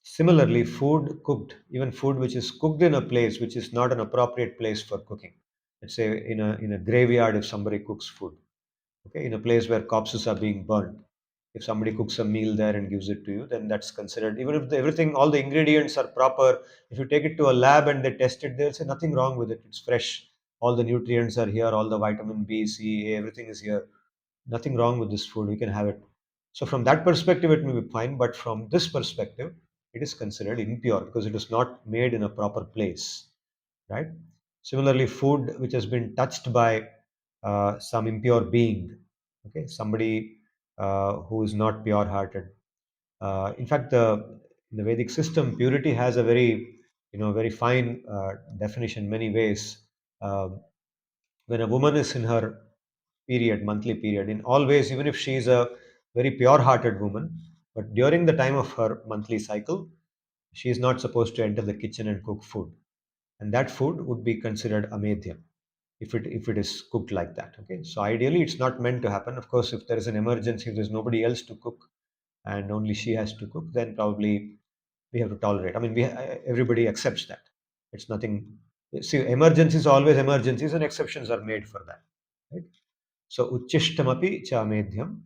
Similarly, food cooked, even food which is cooked in a place which is not an appropriate place for cooking. Let's say in a graveyard, if somebody cooks food, okay, in a place where corpses are being burned, if somebody cooks a meal there and gives it to you, then that's considered, even if everything, all the ingredients are proper, if you take it to a lab and they test it, they'll say nothing wrong with it, it's fresh, all the nutrients are here, all the vitamin B, C, A, everything is here, nothing wrong with this food, we can have it. So from that perspective it may be fine, but from this perspective it is considered impure because it is not made in a proper place, right? Similarly, food which has been touched by some impure being, okay, somebody who is not pure hearted. In fact, in the Vedic system, purity has a very, very fine definition, many ways. Um when a woman is in her period, monthly period, in all ways, even if she is a very pure hearted woman, but during the time of her monthly cycle, she is not supposed to enter the kitchen and cook food. And that food would be considered amedhyam if it is cooked like that. Okay, so ideally it's not meant to happen. Of course, if there is an emergency, if there's nobody else to cook and only she has to cook, then probably we have to tolerate. I mean, everybody accepts that. It's nothing. See, emergencies are always emergencies, and exceptions are made for that. Right? So uchishtamapi cha medhyam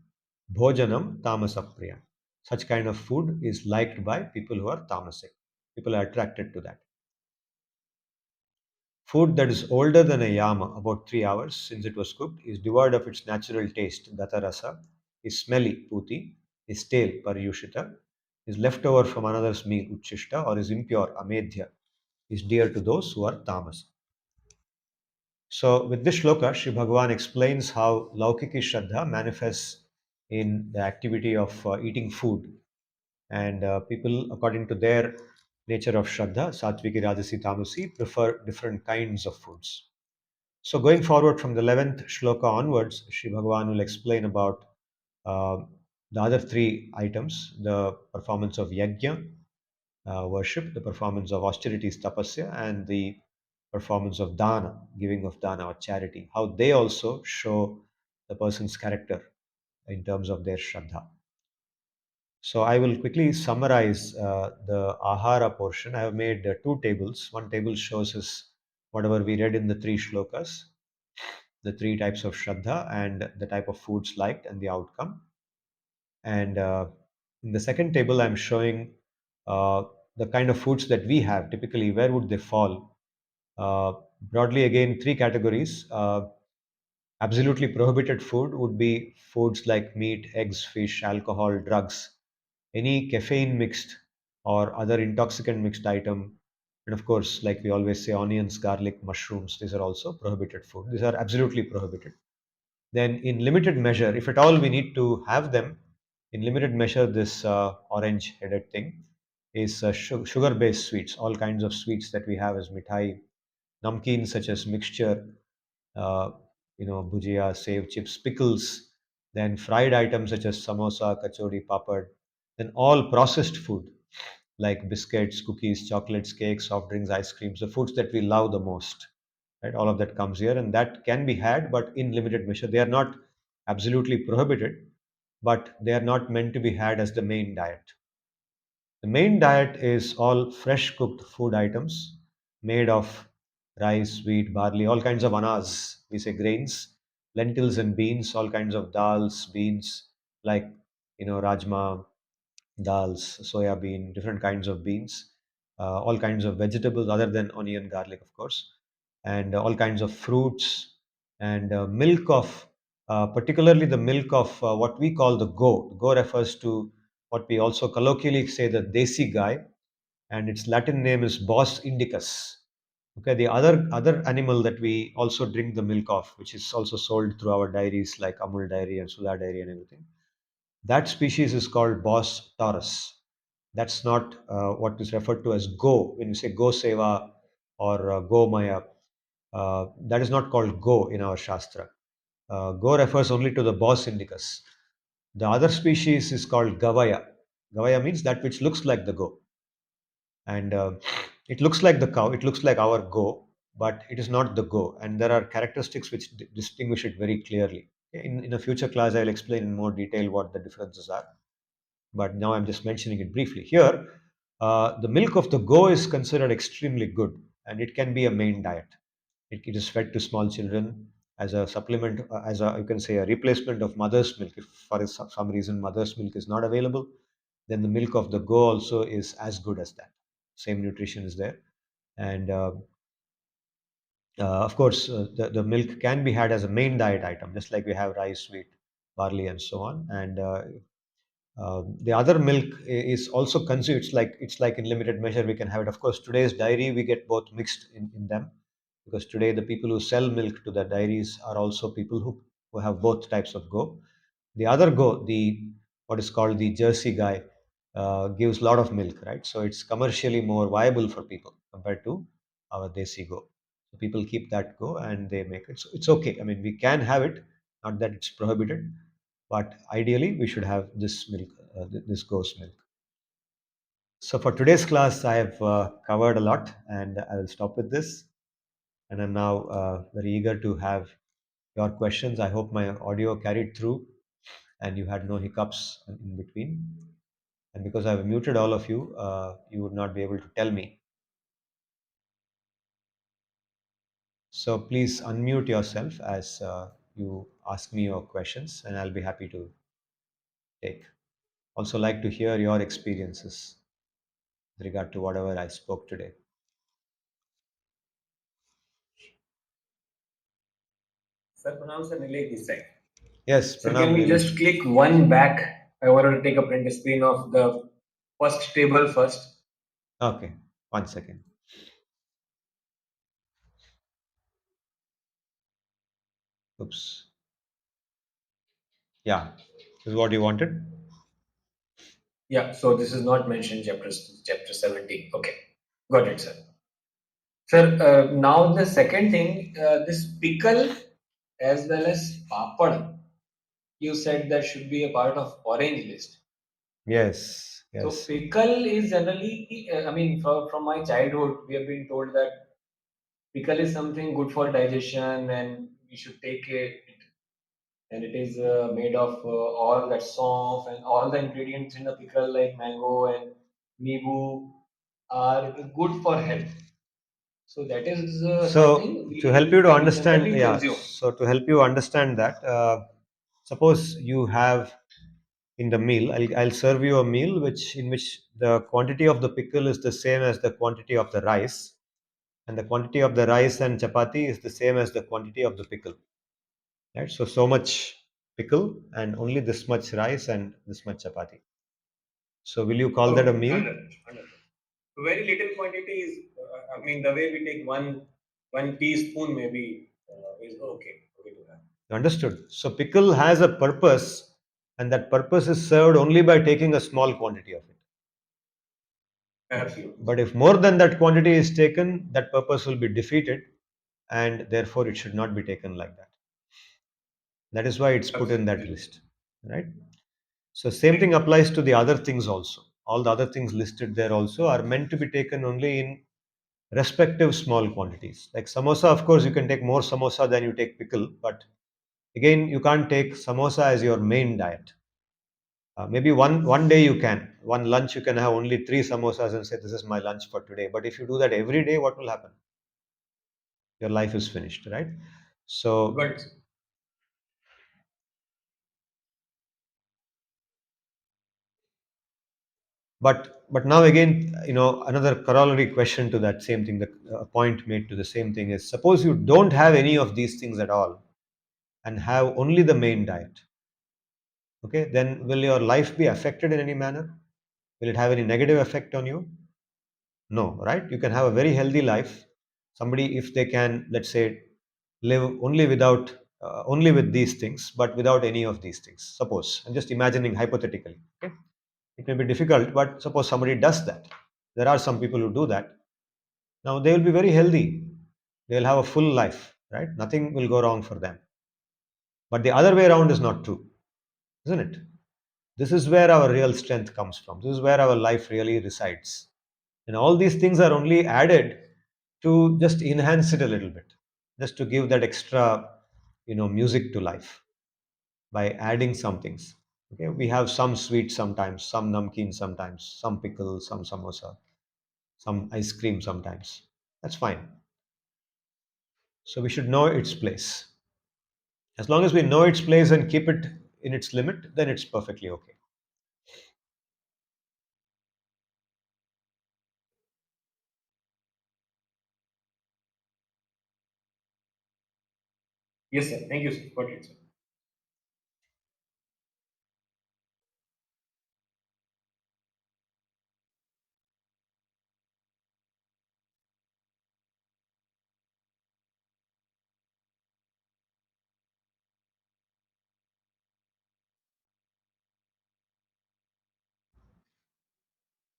bhojanam tamasapriya. Such kind of food is liked by people who are tamasic. People are attracted to that. Food that is older than a yama, about 3 hours since it was cooked, is devoid of its natural taste, datarasa, is smelly, puti, is stale, paryushita, is left over from another's meal, uchishta, or is impure, amedhya, is dear to those who are tamas. So, with this shloka, Sri Bhagavan explains how Laukiki Shraddha manifests in the activity of eating food. And people, according to their nature of Shraddha, Satviki, Rajasi, Tamasi, prefer different kinds of foods. So, going forward from the 11th shloka onwards, Sri Bhagavan will explain about uh, the other three items, the performance of yajna, worship, the performance of austerities, tapasya, and the performance of dana, giving of dana or charity, how they also show the person's character in terms of their shraddha. So I will quickly summarize the ahara portion. I have made two tables. One table shows us whatever we read in the three shlokas, the three types of shraddha and the type of foods liked and the outcome. And in the second table, I'm showing the kind of foods that we have. Typically, where would they fall? Broadly, again, three categories. Absolutely prohibited food would be foods like meat, eggs, fish, alcohol, drugs, any caffeine mixed or other intoxicant mixed item. And of course, like we always say, onions, garlic, mushrooms, these are also prohibited food. These are absolutely prohibited. Then, in limited measure, if at all we need to have them, in limited measure, this orange headed thing is sugar based sweets, all kinds of sweets that we have as mithai, namkeen such as mixture, uh, bhujia, save, chips, pickles, then fried items such as samosa, kachori, papad, then all processed food like biscuits, cookies, chocolates, cakes, soft drinks, ice creams, the foods that we love the most, right? All of that comes here, and that can be had, but in limited measure. They are not absolutely prohibited, but they are not meant to be had as the main diet. The main diet is all fresh cooked food items made of rice, wheat, barley, all kinds of anas, we say grains, lentils and beans, all kinds of dals, beans, like rajma, dals, soya bean, different kinds of beans, all kinds of vegetables other than onion, garlic, of course, and all kinds of fruits, and milk of, particularly the milk of what we call the go. Go refers to what we also colloquially say the desi guy, and its Latin name is Bos indicus. Okay, the other animal that we also drink the milk of, which is also sold through our dairies like Amul dairy and Sudha dairy and everything, that species is called Bos taurus. That's not what is referred to as go. When you say go seva or go maya, that is not called go in our Shastra. Go refers only to the Bos indicus. The other species is called Gavaya. Gavaya means that which looks like the go. And it looks like the cow, it looks like our go, but it is not the go. And there are characteristics which distinguish it very clearly. In a future class, I'll explain in more detail what the differences are, but now I'm just mentioning it briefly. Here, the milk of the go is considered extremely good, and it can be a main diet. It is fed to small children as a supplement, as a, you can say, a replacement of mother's milk. If for some reason mother's milk is not available, then the milk of the go also is as good as that. Same nutrition is there, and of course, the milk can be had as a main diet item, just like we have rice, wheat, barley, and so on. And the other milk is also consumed. It's like in limited measure we can have it. Of course, today's dairy we get both mixed in them, because today the people who sell milk to the dairies are also people who have both types of go. The other go, the what is called the Jersey guy, gives a lot of milk, right? So it's commercially more viable for people compared to our desi go. So people keep that go and they make it. So it's okay. I mean, we can have it, not that it's prohibited, but ideally we should have this milk, this goat's milk. So for today's class, I have covered a lot, and I will stop with this. And I'm now very eager to have your questions. I hope my audio carried through and you had no hiccups in between. And because I've muted all of you, you would not be able to tell me. So please unmute yourself as you ask me your questions, and I'll be happy to take. Also, like to hear your experiences with regard to whatever I spoke today. Sir, pronounce the delay this time. Yes, Sir, can Pranam we Nilesh. just click one back? I want to take a print screen of the first table first. Okay, 1 second. Oops. Yeah, this is what you wanted. Yeah, so this is not mentioned chapter 17. Okay, got it, sir. Sir, now the second thing, this pickle as well as papad, you said that should be a part of orange list. Yes, So yes. pickle is generally, I mean, from my childhood, we have been told that pickle is something good for digestion and we should take it. And it is made of all that sauce and all the ingredients in the pickle like mango and nibu are good for health. So that is something So to help you we to can understand, generally yeah. consume. So to help you understand that, suppose you have in the meal, I'll serve you a meal which in which the quantity of the pickle is the same as the quantity of the rice, and the quantity of the rice and chapati is the same as the quantity of the pickle. Right? So so much pickle and only this much rice and this much chapati. So will you call that a Okay, meal? understood. Understood. Very little quantity is, I mean, the way we take one teaspoon maybe is okay. Okay to have. Understood. So pickle has a purpose, and that purpose is served only by taking a small quantity of it. Absolutely. But if more than that quantity is taken, that purpose will be defeated, and therefore it should not be taken like that. That is why it's put in that Absolutely. list, right? So same thing applies to the other things also. All the other things listed there also are meant to be taken only in respective small quantities. Like samosa, of course, you can take more samosa than you take pickle, but again, you can't take samosa as your main diet. Maybe one day you can. One lunch you can have only three samosas and say this is my lunch for today. But if you do that every day, what will happen? Your life is finished, right? So But But now again, another corollary question to that same thing, the point made to the same thing is, suppose you don't have any of these things at all and have only the main diet. Okay, then will your life be affected in any manner? Will it have any negative effect on you? No, right? You can have a very healthy life. Somebody, if they can, let's say, live only with these things, but without any of these things. Suppose, I'm just imagining hypothetically. Okay, it may be difficult, but suppose somebody does that. There are some people who do that. Now they will be very healthy. They'll have a full life, right? Nothing will go wrong for them. But the other way around is not true, isn't it? This is where our real strength comes from. This is where our life really resides. And all these things are only added to just enhance it a little bit, just to give that extra, music to life by adding some things. Okay, we have some sweet sometimes, some namkeen sometimes, some pickle, some samosa, some ice cream sometimes. That's fine. So we should know its place. As long as we know its place and keep it in its limit, then it's perfectly okay. Yes, sir. Thank you, sir. Got it, sir.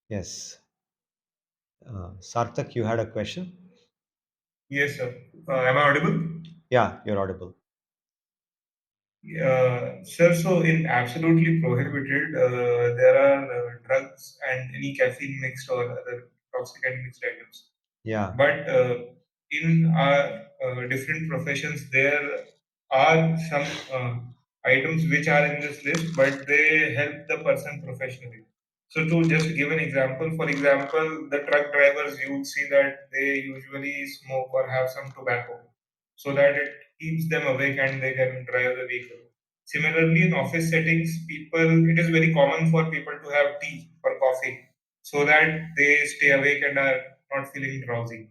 Yes. Sarthak, you had a question? Yes, sir. Am I audible? Yeah, you're audible. Sir, so in absolutely prohibited, there are drugs and any caffeine mixed or other toxicant mixed items. Yeah, But in our different professions, there are some items which are in this list, but they help the person professionally. So, to just give an example, for example, the truck drivers, you would see that they usually smoke or have some tobacco so that it keeps them awake and they can drive the vehicle. Similarly, in office settings, it is very common for people to have tea or coffee so that they stay awake and are not feeling drowsy.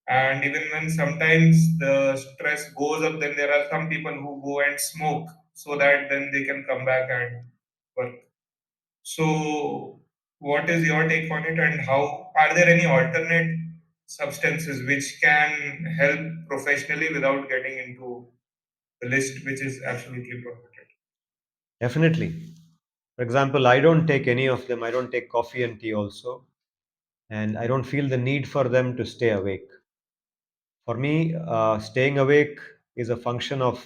And even when sometimes the stress goes up, then there are some people who go and smoke so that then they can come back and work. So, what is your take on it, and how are there any alternate substances which can help professionally without getting into the list, which is absolutely prohibited? definitely. For example, I don't take any of them. I don't take coffee and tea also. And I don't feel the need for them to stay awake. For me, staying awake is a function of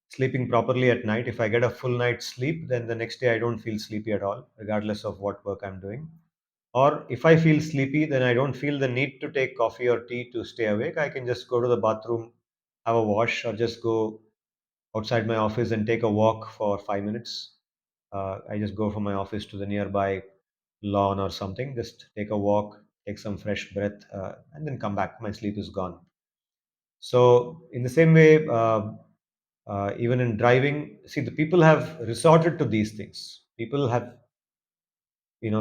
sleeping properly at night. If I get a full night's sleep, then the next day I don't feel sleepy at all, regardless of what work I'm doing. Or if I feel sleepy, then I don't feel the need to take coffee or tea to stay awake. I can just go to the bathroom, have a wash, or just go outside my office and take a walk for 5 minutes. I just go from my office to the nearby lawn or something, just take a walk, take some fresh breath, and then come back. My sleep is gone. So, in the same way, even in driving, see, the people have resorted to these things. People have,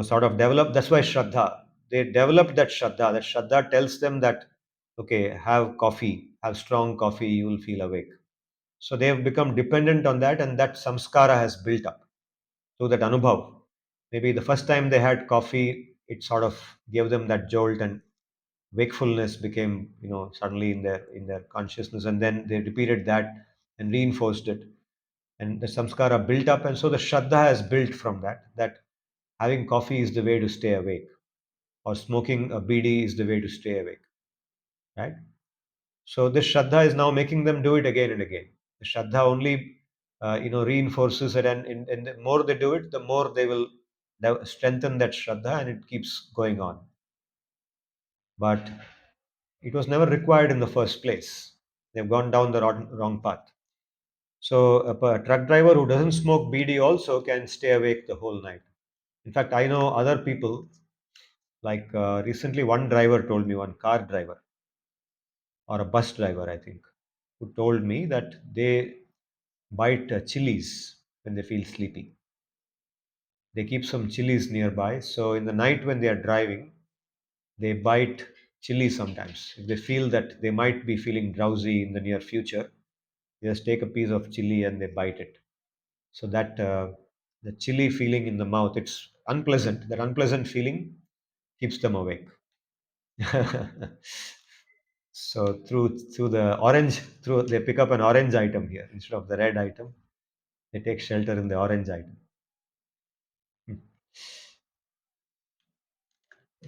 sort of developed. That's why Shraddha, they developed that Shraddha. That Shraddha tells them that, okay, have coffee, have strong coffee, you will feel awake. So they have become dependent on that, and that samskara has built up to that anubhav. Maybe the first time they had coffee, it sort of gave them that jolt, and wakefulness became, suddenly in their consciousness, and then they repeated that and reinforced it, and the samskara built up, and so the shraddha has built from that. That having coffee is the way to stay awake, or smoking a bidi is the way to stay awake, right? So this Shraddha is now making them do it again and again. The Shraddha only, reinforces it, and the more they do it, the more they will strengthen that Shraddha, and it keeps going on. But it was never required in the first place. They've gone down the wrong path. So a truck driver who doesn't smoke BD also can stay awake the whole night. In fact, I know other people, like recently one driver told me, one car driver or a bus driver, I think, who told me that they bite chilies when they feel sleepy. they keep some chilies nearby. So in the night when they are driving, they bite chili sometimes. If they feel that they might be feeling drowsy in the near future, they just take a piece of chili and they bite it. So that the chili feeling in the mouth, it's unpleasant. That unpleasant feeling keeps them awake. So through the orange, through they pick up an orange item here instead of the red item. They take shelter in the orange item. Hmm.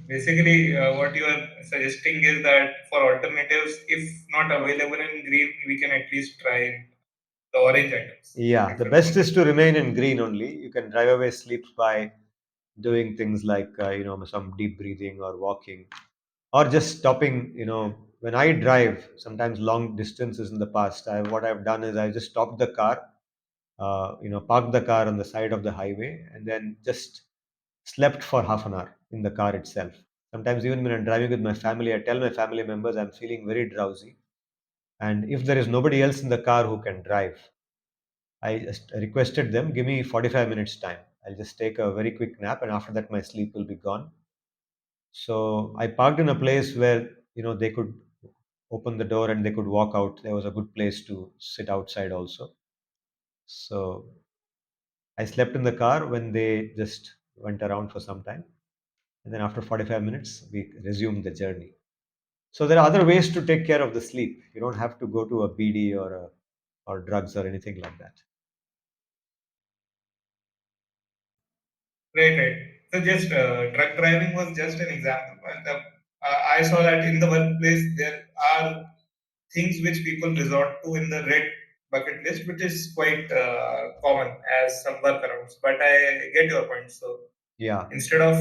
Basically, what you are suggesting is that for alternatives, if not available in green, we can at least try the orange items. Yeah, the best is to remain in green only. You can drive away sleep by doing things like some deep breathing or walking, or just stopping. When I drive sometimes long distances in the past, what I've done is I just stopped the car, parked the car on the side of the highway, and then just slept for half an hour in the car itself. Sometimes even when I'm driving with my family, I tell my family members I'm feeling very drowsy, and if there is nobody else in the car who can drive, I just requested them, give me 45 minutes time. I'll just take a very quick nap, and after that, my sleep will be gone. So I parked in a place where they could open the door and they could walk out. There was a good place to sit outside also. So I slept in the car when they just went around for some time, and then after 45 minutes, we resumed the journey. So there are other ways to take care of the sleep. You don't have to go to a BD or drugs or anything like that. Right, right. So just drug driving was just an example. And I saw that in the workplace there are things which people resort to in the red bucket list, which is quite common as some workarounds. But I get your point. So Yeah. instead of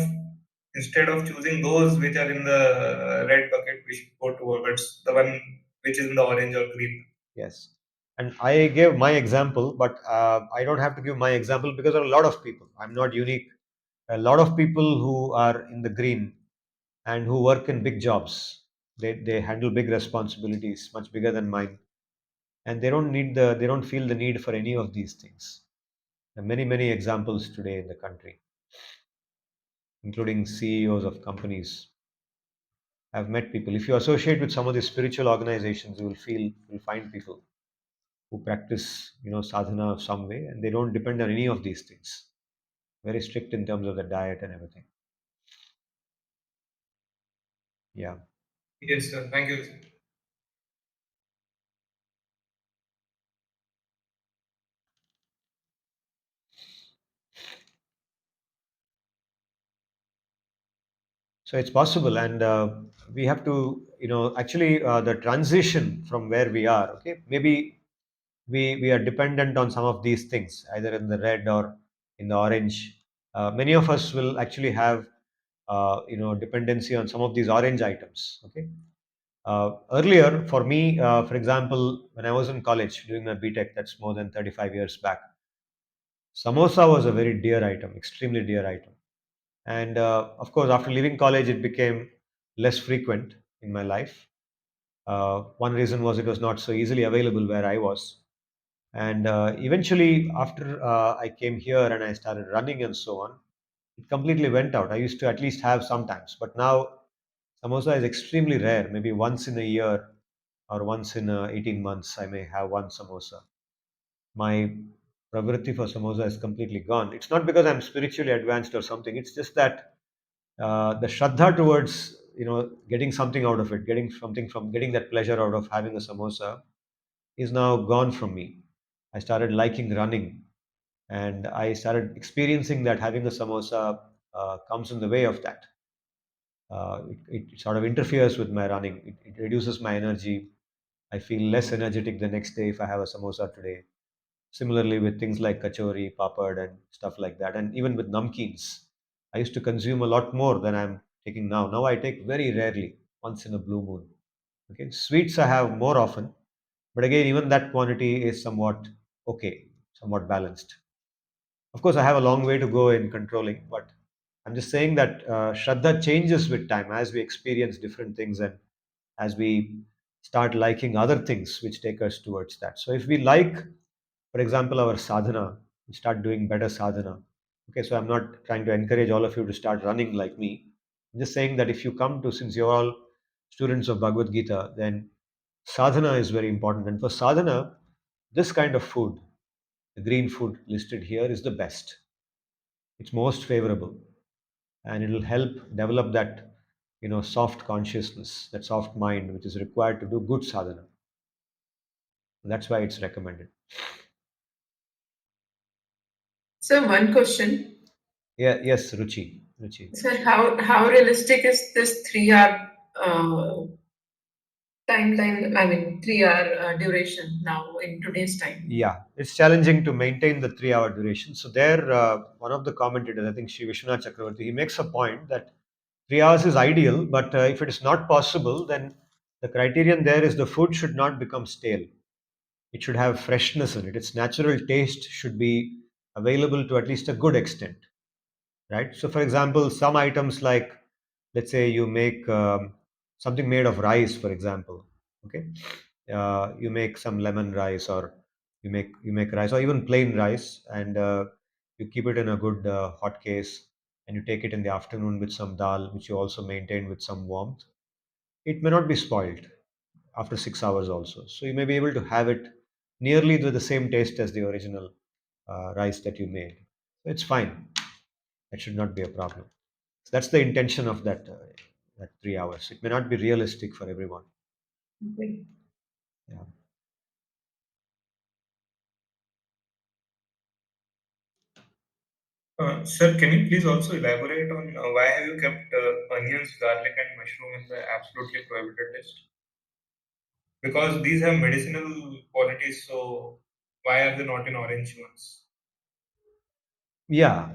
instead of choosing those which are in the red bucket, we should go towards the one which is in the orange or green. Yes. And I gave my example, but I don't have to give my example because there are a lot of people. I'm not unique. A lot of people who are in the green and who work in big jobs. They handle big responsibilities, much bigger than mine. And they don't feel the need for any of these things. There are many, many examples today in the country, including CEOs of companies. I've met people. If you associate with some of these spiritual organizations, you'll find people who practice sadhana of some way, and they don't depend on any of these things. Very strict in terms of the diet and everything. Yeah. Yes, sir. Thank you. So it's possible, and we have to actually the transition from where we are. Okay, maybe we are dependent on some of these things, either in the red or in the orange. Many of us will actually have dependency on some of these orange items. Okay. Earlier, for me, for example, when I was in college doing my BTech, that's more than 35 years back, samosa was a very dear item, extremely dear item. And of course, after leaving college, it became less frequent in my life. One reason was it was not so easily available where I was. And eventually, after I came here and I started running and so on, it completely went out. I used to at least have sometimes, but now samosa is extremely rare. Maybe once in a year or once in 18 months, I may have one samosa. My pravriti for samosa is completely gone. It's not because I'm spiritually advanced or something. It's just that the shraddha towards getting something out of it, getting that pleasure out of having a samosa is now gone from me. I started liking running, and I started experiencing that having a samosa comes in the way of that. It sort of interferes with my running. It reduces my energy. I feel less energetic the next day if I have a samosa today. Similarly, with things like kachori, papad, and stuff like that, and even with namkeens, I used to consume a lot more than I'm taking now. Now I take very rarely, once in a blue moon. Okay, sweets I have more often, but again, even that quantity is somewhat okay, somewhat balanced. Of course, I have a long way to go in controlling, but I'm just saying that Shraddha changes with time as we experience different things and as we start liking other things which take us towards that. So, if we like, for example, our sadhana, we start doing better sadhana. Okay, so I'm not trying to encourage all of you to start running like me. I'm just saying that if you come to, since you're all students of Bhagavad Gita, then sadhana is very important. And for sadhana, this kind of food, the green food listed here, is the best. It's most favorable, and it'll help develop that, soft consciousness, that soft mind, which is required to do good sadhana. That's why it's recommended. So one question, Yeah, yes, Ruchi. sir, how realistic is this 3 hour timeline? I mean, 3 hour duration now in today's time. Yeah, it's challenging to maintain the 3 hour duration. So there, one of the commentators, I think Shri Vishwanath Chakravarti, he makes a point that 3 hours is ideal, but if it is not possible, then the criterion there is the food should not become stale. It should have freshness in it. Its natural taste should be available to at least a good extent, right? So, for example, some items like, let's say, you make something made of rice, for example. Okay, you make some lemon rice, or you make rice, or even plain rice, and you keep it in a good hot case, and you take it in the afternoon with some dal, which you also maintain with some warmth. It may not be spoiled after 6 hours also. So you may be able to have it nearly with the same taste as the original rice that you made. It's fine. That should not be a problem. So that's the intention of that 3 hours. It may not be realistic for everyone. Okay. Yeah. Sir, can you please also elaborate on why have you kept onions, garlic, and mushroom in the absolutely prohibited list? Because these have medicinal qualities, so why are they not in orange ones? Yeah.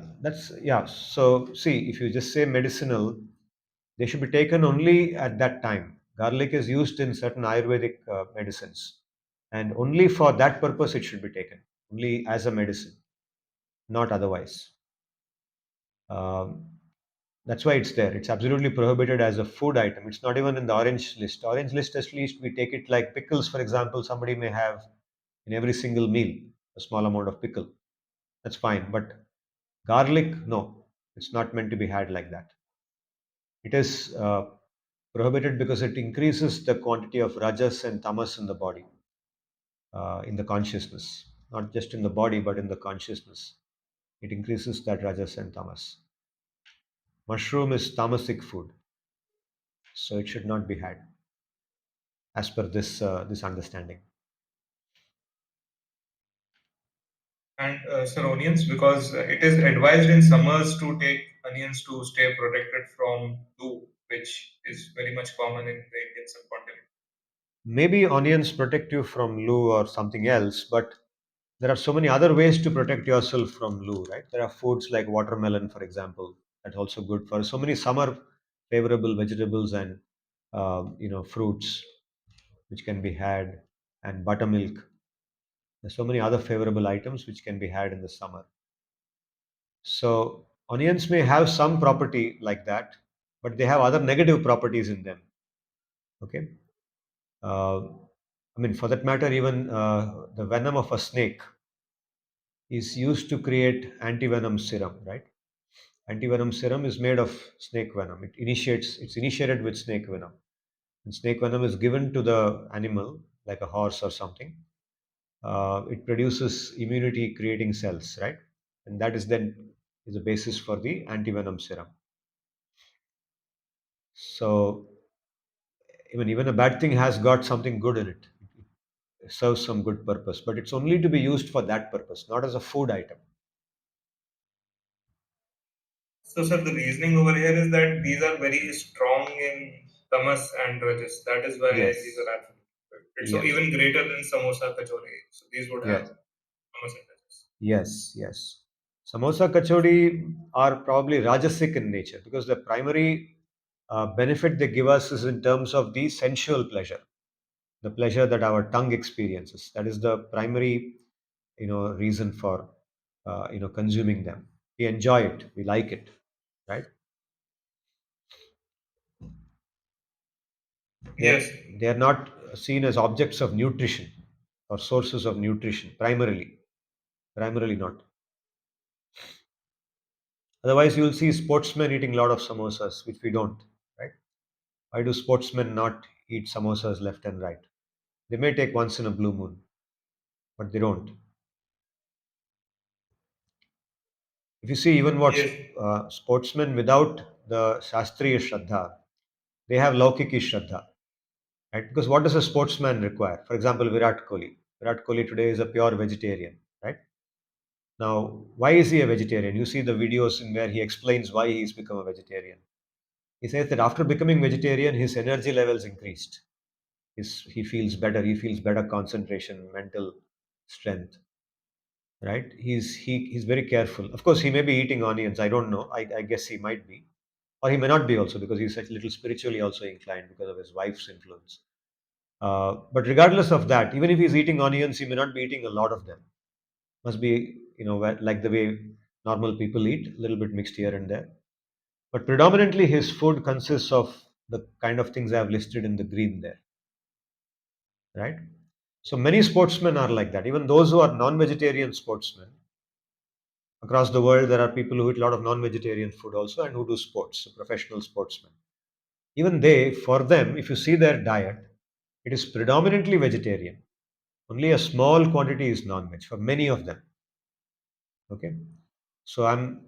So see, if you just say medicinal, they should be taken only at that time. Garlic is used in certain Ayurvedic medicines, and only for that purpose it should be taken, only as a medicine, not otherwise. Um, that's why it's there. It's absolutely prohibited as a food item. It's not even in the orange list. Orange list, at least we take it like pickles, for example. Somebody may have in every single meal a small amount of pickle. That's fine. But garlic, no, it's not meant to be had like that. It is prohibited because it increases the quantity of rajas and tamas in the body, in the consciousness, not just in the body, but in the consciousness. It increases that rajas and tamas. Mushroom is tamasic food, so it should not be had as per this understanding. And sir, onions, because it is advised in summers to take onions to stay protected from dew, which is very much common in the Indian subcontinent. Maybe onions protect you from loo or something else, but there are so many other ways to protect yourself from loo, right? There are foods like watermelon, for example, that's also good for so many summer favorable vegetables and fruits which can be had, and buttermilk. There's so many other favorable items which can be had in the summer. So onions may have some property like that, but they have other negative properties in them. Okay. Uh, I mean, for that matter, even the venom of a snake is used to create antivenom serum, right? Antivenom serum is made of snake venom. It's initiated with snake venom. And snake venom is given to the animal, like a horse or something. It produces immunity creating cells, right? And that is then is the basis for the antivenom serum. So even a bad thing has got something good in it. It serves some good purpose, but it's only to be used for that purpose, not as a food item. So, sir, the reasoning over here is that these are very strong in tamas and rajas. That is why these Yes, are absolute. It's so yes, even greater than samosa kachori. So these would have yes, tamas and rajas. yes. Samosa kachori are probably rajasic in nature because the primary benefit they give us is in terms of the sensual pleasure, the pleasure that our tongue experiences. That is the primary, reason for, consuming them. We enjoy it, we like it, right? Yes. They are not seen as objects of nutrition or sources of nutrition primarily not. Otherwise, you'll see sportsmen eating a lot of samosas, which we don't, right? Why do sportsmen not eat samosas left and right? They may take once in a blue moon, but they don't. If you see even what Yes, sportsmen without the Shastriya Shraddha, they have Laukiki Shraddha, right? Because what does a sportsman require? For example, Virat Kohli. Virat Kohli today is a pure vegetarian, right? Now, why is he a vegetarian? You see the videos in where he explains why he's become a vegetarian. He says that after becoming vegetarian, his energy levels increased. He feels better. He feels better concentration, mental strength, right? He's very careful. Of course, he may be eating onions. I don't know. I guess he might be, or he may not be also because he's such little spiritually also inclined because of his wife's influence. But regardless of that, even if he's eating onions, he may not be eating a lot of them. Must be, like the way normal people eat, a little bit mixed here and there. But predominantly, his food consists of the kind of things I have listed in the green there, right? So many sportsmen are like that. Even those who are non-vegetarian sportsmen across the world, there are people who eat a lot of non-vegetarian food also and who do sports, so professional sportsmen. Even they, for them, if you see their diet, it is predominantly vegetarian. Only a small quantity is non-veg for many of them. Okay, so I'm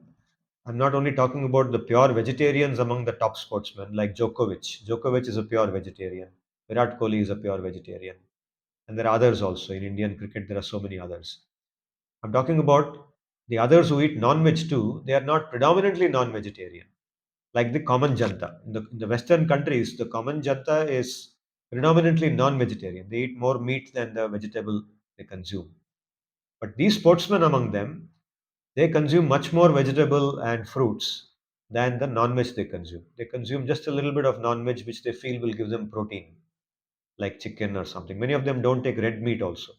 not only talking about the pure vegetarians among the top sportsmen like Djokovic. Djokovic is a pure vegetarian. Virat Kohli is a pure vegetarian, and there are others also in Indian cricket. There are so many others. I'm talking about the others who eat non-veg too. They are not predominantly non-vegetarian, like the common janta. In the Western countries, the common janta is predominantly non-vegetarian. They eat more meat than the vegetable they consume. But these sportsmen among them, they consume much more vegetable and fruits than the non-veg they consume. They consume just a little bit of non-veg, which they feel will give them protein, like chicken or something. Many of them don't take red meat also,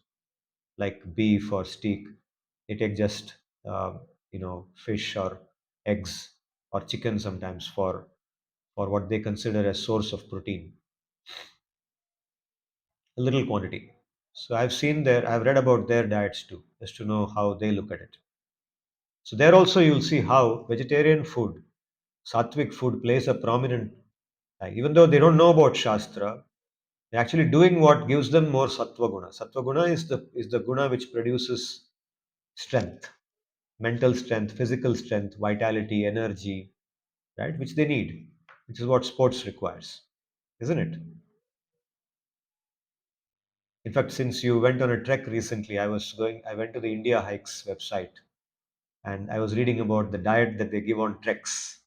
like beef or steak. They take just fish or eggs or chicken sometimes for what they consider a source of protein, a little quantity. So I've read about their diets too, just to know how they look at it. So there also you'll see how vegetarian food, sattvic food plays a prominent, even though they don't know about Shastra, they're actually doing what gives them more sattva guna. Sattva guna is the guna which produces strength, mental strength, physical strength, vitality, energy, right? Which they need, which is what sports requires, isn't it? In fact, since you went on a trek recently, I went to the India Hikes website and I was reading about the diet that they give on treks.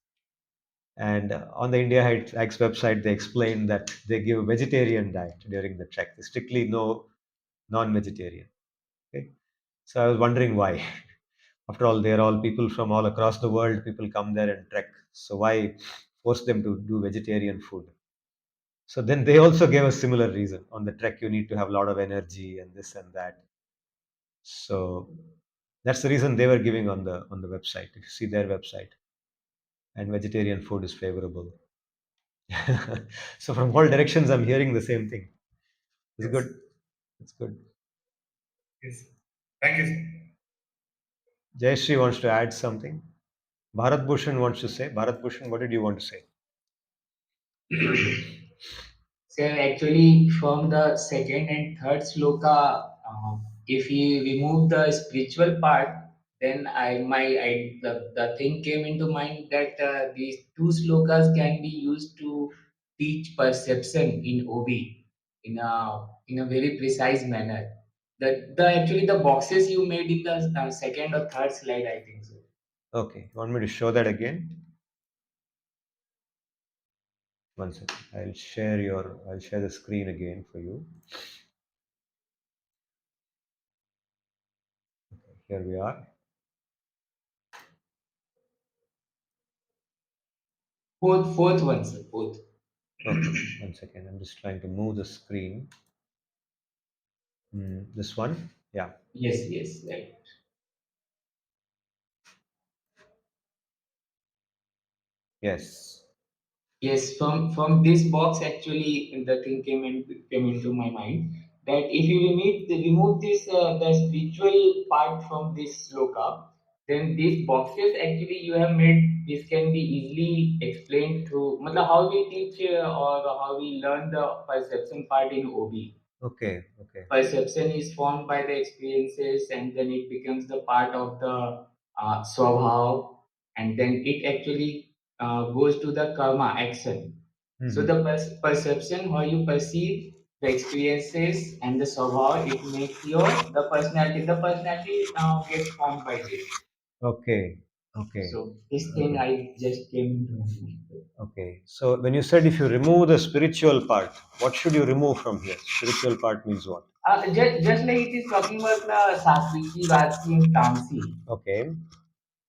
And on the India Hikes website, they explain that they give vegetarian diet during the trek. They strictly no non-vegetarian. Okay, so I was wondering why. After all, they are all people from all across the world. People come there and trek. So why force them to do vegetarian food? So then they also gave a similar reason. On the trek, you need to have a lot of energy and this and that. So that's the reason they were giving on the website. If you see their website, and vegetarian food is favorable. So from all directions, I'm hearing the same thing. It's yes, good. It's good. yes. Thank you, sir. Jayashree wants to add something. Bharat Bhushan wants to say. Bharat Bhushan, what did you want to say? So actually, from the second and third sloka, if we remove the spiritual part, then the thing came into mind that these two slokas can be used to teach perception in OB in a very precise manner. The actually the boxes you made in the second or third slide, I think so. Okay. You want me to show that again? One second. I'll share the screen again for you. Here we are. Fourth one, sir. Fourth. Okay. One second. I'm just trying to move the screen. This one. Yeah. Yes, yes, right. Yes. Yes, from this box actually the thing came into my mind that if you remove this the spiritual part from this sloka, then these boxes actually you have made, this can be easily explained through matlab, how we teach or how we learn the perception part in OB. Okay, okay. Perception is formed by the experiences and then it becomes the part of the Svabha, and then it actually goes to the karma action. So Mhm. the perception, how you perceive the experiences and the Svabha, it makes your the personality. The personality now gets formed by this. Okay, okay, So this thing okay, I just came to know. okay. So when you said if you remove the spiritual part, what should you remove from here? Spiritual part means what? Just like it is talking about the Satviki, Vasi, and Tamsi. Okay,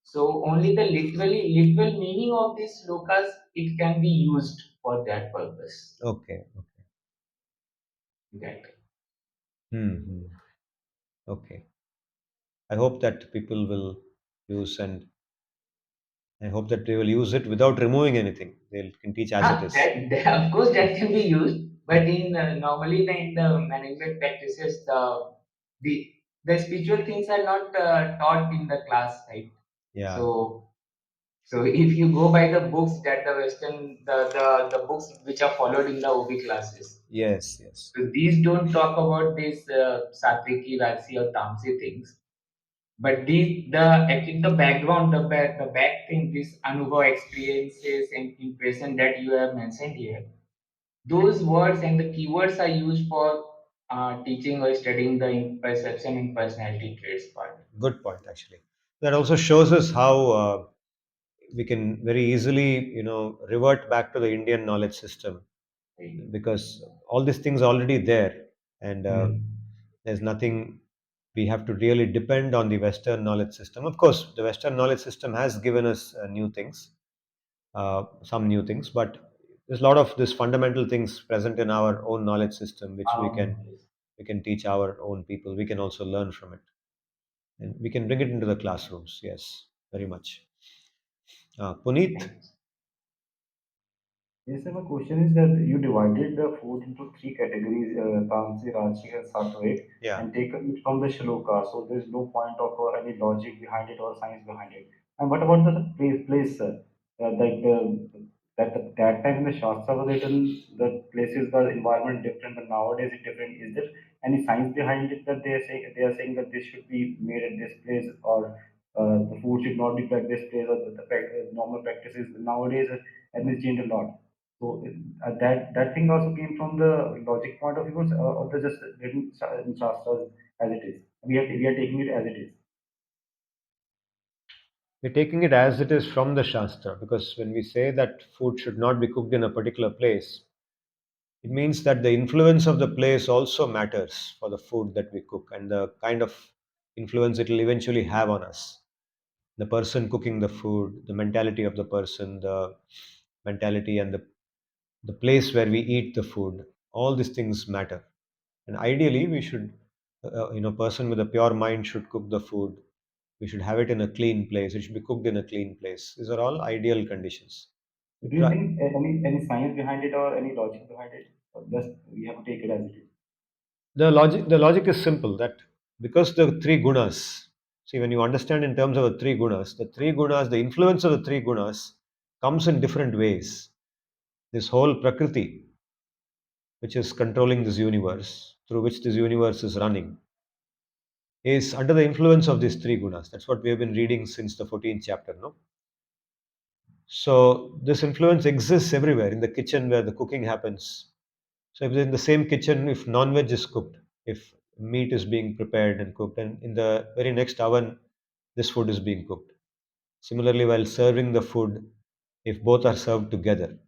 So only the literal meaning of this lokas it can be used for that purpose. okay, okay. That Hmm. Okay. I hope that people will use, and I hope that they will use it without removing anything. They can teach as it is. that of course that can be used, Yeah. but in normally in the management practices the the spiritual things are not taught in the class, right? Yeah. So so if you go by the books that the Western the books which are followed in the OB classes, Yes. Yes. so these don't talk about this Satviki, Rajasi or Tamsi things. But these, the actually the background, the back thing, this Anubhav experiences and impression that you have mentioned here, those words and the keywords are used for teaching or studying the perception and personality traits part. Good point, actually. That also shows us how we can very easily, revert back to the Indian knowledge system, Right? because all these things are already there, and Hmm. there's nothing we have to really depend on the Western knowledge system. Of course, the Western knowledge system has given us new things, some new things, but there's a lot of these fundamental things present in our own knowledge system, which Yes. we can teach our own people. We can also learn from it, and we can bring it into the classrooms. Yes, very much. Puneet. Thanks. Yes, sir, my question is that you divided the food into three categories, Tamsi, Rajasi, and Sattvic, Yeah. and take it from the shloka. So there's no point of any logic behind it or science behind it. And what about the place, sir? That time in the Shastra was written, the places, the environment different, but nowadays it's different. Is there any science behind it that they are saying that this should be made at this place, or the food should not be at this place, or normal practices nowadays and it's changed a lot. So that thing also came from the logic point of view, or the just written in shastras as it is. We are taking it as it is. We're taking it as it is from the Shastra, because when we say that food should not be cooked in a particular place, it means that the influence of the place also matters for the food that we cook, and the kind of influence it will eventually have on us. The person cooking the food, the mentality of the person, the mentality and the place where we eat the food, all these things matter. And ideally, we should, person with a pure mind should cook the food. We should have it in a clean place. It should be cooked in a clean place. These are all ideal conditions. We Do you try. think any science behind it or any logic behind it? Or just we have to take it as it is. The logic is simple, that because the three gunas, see, when you understand in terms of the three gunas, the influence of the three gunas comes in different ways. This whole prakrti, which is controlling this universe, through which this universe is running, is under the influence of these three gunas. That's what we have been reading since the 14th chapter, no? So this influence exists everywhere in the kitchen where the cooking happens. So if in the same kitchen, if non-veg is cooked, if meat is being prepared and cooked, and in the very next oven, this food is being cooked. Similarly, while serving the food, if both are served together,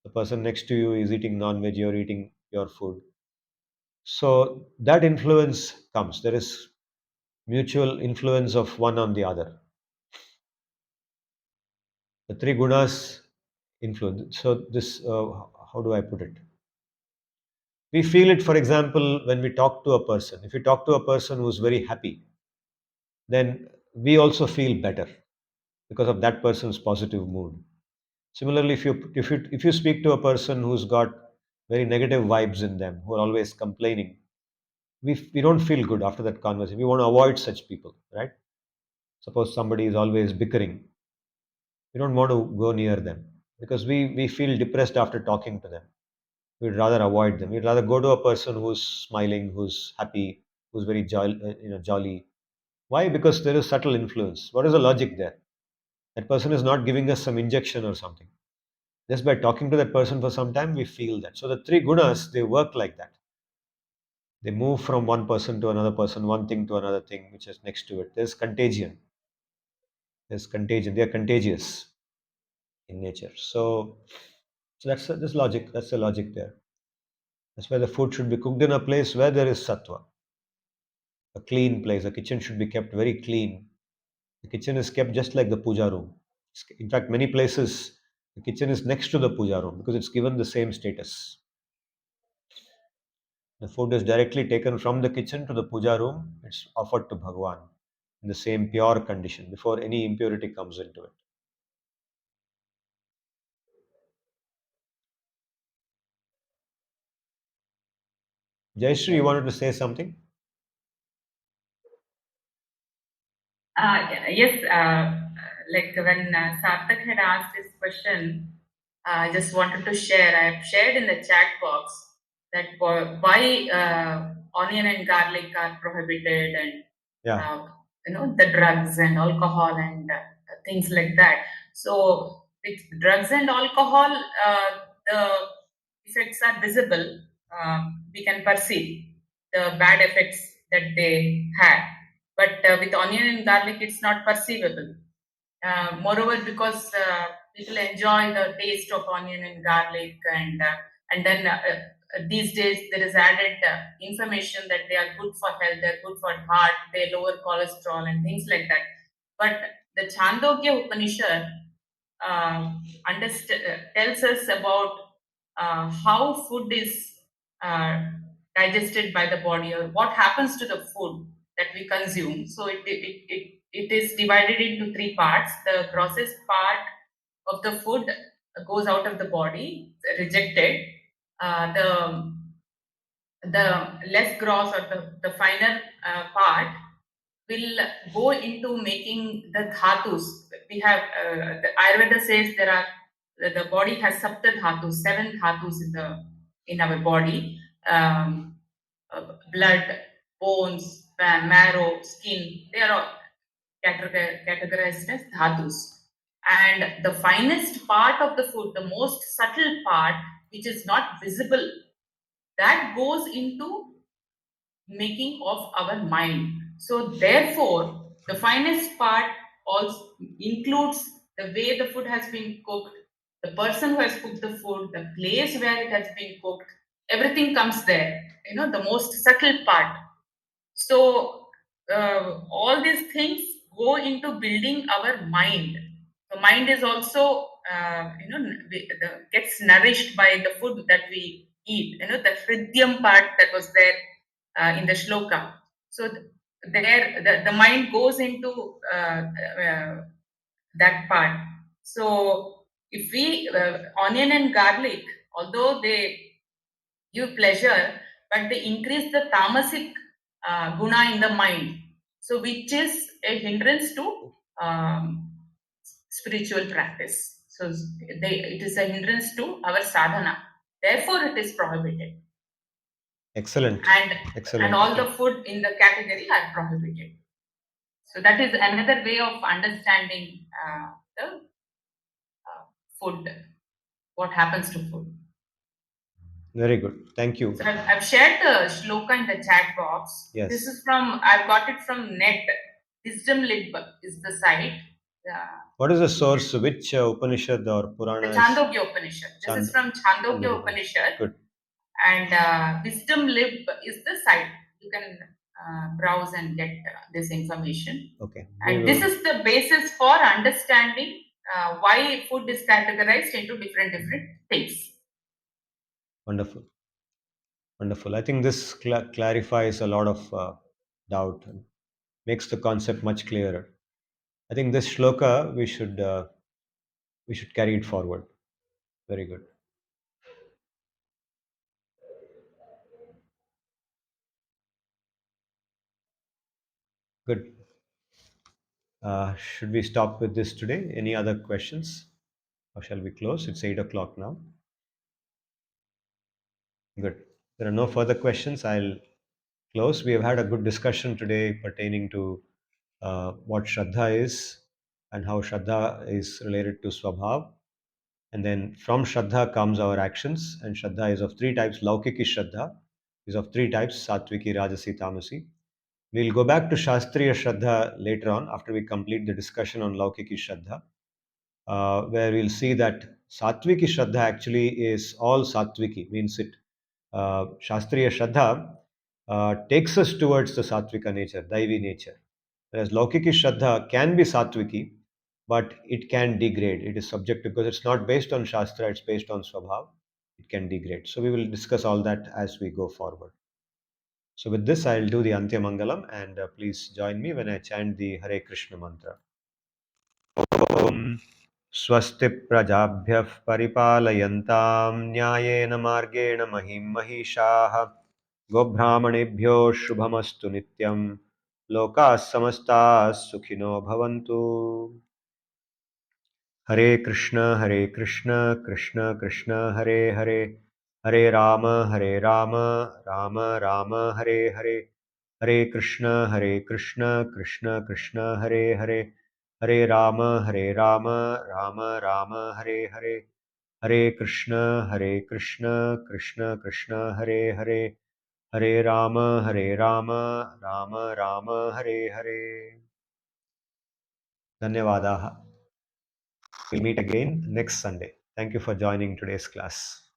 the person next to you is eating non-veg, you're eating your food. So that influence comes. There is mutual influence of one on the other. The three gunas influence. So this, how do I put it? We feel it, for example, when we talk to a person. If you talk to a person who's very happy, then we also feel better because of that person's positive mood. Similarly, if you speak to a person who's got very negative vibes in them, who are always complaining, we don't feel good after that conversation. We want to avoid such people, right? Suppose somebody is always bickering, we don't want to go near them because we feel depressed after talking to them. We'd rather avoid them. We'd rather go to a person who's smiling, who's happy, who's very jolly. Why? Because there is subtle influence. What is the logic there? That person is not giving us some injection or something. Just by talking to that person for some time, we feel that. So the three gunas, they work like that. They move from one person to another person, one thing to another thing, which is next to it. There's contagion. There's contagion. They are contagious in nature. So that's this logic. That's the logic there. That's why the food should be cooked in a place where there is sattva, a clean place. The kitchen should be kept very clean. The kitchen is kept just like the puja room. In fact, many places the kitchen is next to the puja room because it's given the same status. The food is directly taken from the kitchen to the puja room. It's offered to Bhagwan in the same pure condition before any impurity comes into it. Jayashree, you wanted to say something? Yes, like when Sarthak had asked this question, I just wanted to share. I have shared in the chat box that why onion and garlic are prohibited, and Yeah. the drugs and alcohol and things like that. So with drugs and alcohol, the effects are visible. We can perceive the bad effects that they have, but with onion and garlic, it's not perceivable. Moreover, because people enjoy the taste of onion and garlic, and then these days there is added information that they are good for health, they're good for heart, they lower cholesterol and things like that. But the Chandogya Upanishad tells us about how food is uh, digested by the body, or what happens to the food that we consume. So it is divided into three parts. The processed part of the food goes out of the body, rejected. The less gross, or the finer part, will go into making the dhatus. We have the Ayurveda says there are the body has sapta dhatus, seven dhatus in our body. Blood, bones, marrow, skin. They are all categorized as dhatus. And the finest part of the food, the most subtle part, which is not visible, that goes into making of our mind. So, therefore, the finest part also includes the way the food has been cooked, the person who has cooked the food, the place where it has been cooked, everything comes there. The most subtle part. So, all these things go into building our mind. The mind is also, gets nourished by the food that we eat. The hridyam part that was there in the shloka. So, there, the mind goes into that part. So, if we, onion and garlic, although they give pleasure, but they increase the tamasic guna in the mind. So, which is a hindrance to spiritual practice. So, it is a hindrance to our sadhana. Therefore, it is prohibited. Excellent. And Excellent. all the food in the category are prohibited. So, that is another way of understanding the food, what happens to food. Very good. Thank you. So I've shared the shloka in the chat box. Yes. This is I've got it from net. Wisdom Lib is the site. What is the source? Which Upanishad or Purana? The Chandogya Upanishad. This is from Chandogya Upanishad. Good. And Wisdom Lib is the site. You can browse and get this information. Okay. And this is the basis for understanding why food is categorized into different things. Wonderful. Wonderful. I think this clarifies a lot of doubt and makes the concept much clearer. I think this shloka we should carry it forward. Very good. Good. Should we stop with this today? Any other questions? Or shall we close? It's 8 o'clock now. Good. There are no further questions. I'll close. We have had a good discussion today pertaining to what Shraddha is and how Shraddha is related to Swabhav. And then from Shraddha comes our actions. And Shraddha is of three types. Laukiki Shraddha is of three types: Satviki, Rajasi, Tamasi. We'll go back to Shastriya Shraddha later on after we complete the discussion on Laukiki Shraddha, where we'll see that Satviki Shraddha actually is all Satviki, means it Shastriya Shraddha takes us towards the Satvika nature, Daivi nature. Whereas Laukiki Shraddha can be Satviki, but it can degrade. It is subjective because it's not based on Shastra, it's based on Swabhav. It can degrade. So we will discuss all that as we go forward. So with this, I'll do the Antya Mangalam, and please join me when I chant the Hare Krishna mantra. Om स्वस्ति प्रजाभ्यः परिपालयन्तां न्यायेन मार्गेण महिं महिषाः गोब्राह्मणेभ्यो शुभमस्तु नित्यं लोकाः समस्ताः सुखिनो भवन्तु हरे कृष्ण कृष्ण कृष्ण हरे हरे हरे राम राम राम हरे हरे हरे कृष्ण कृष्ण कृष्ण हरे हरे हरे राम राम राम हरे हरे हरे कृष्ण कृष्ण कृष्ण हरे हरे हरे राम राम राम हरे हरे धन्यवादाः. We'll meet again next Sunday. Thank you for joining today's class.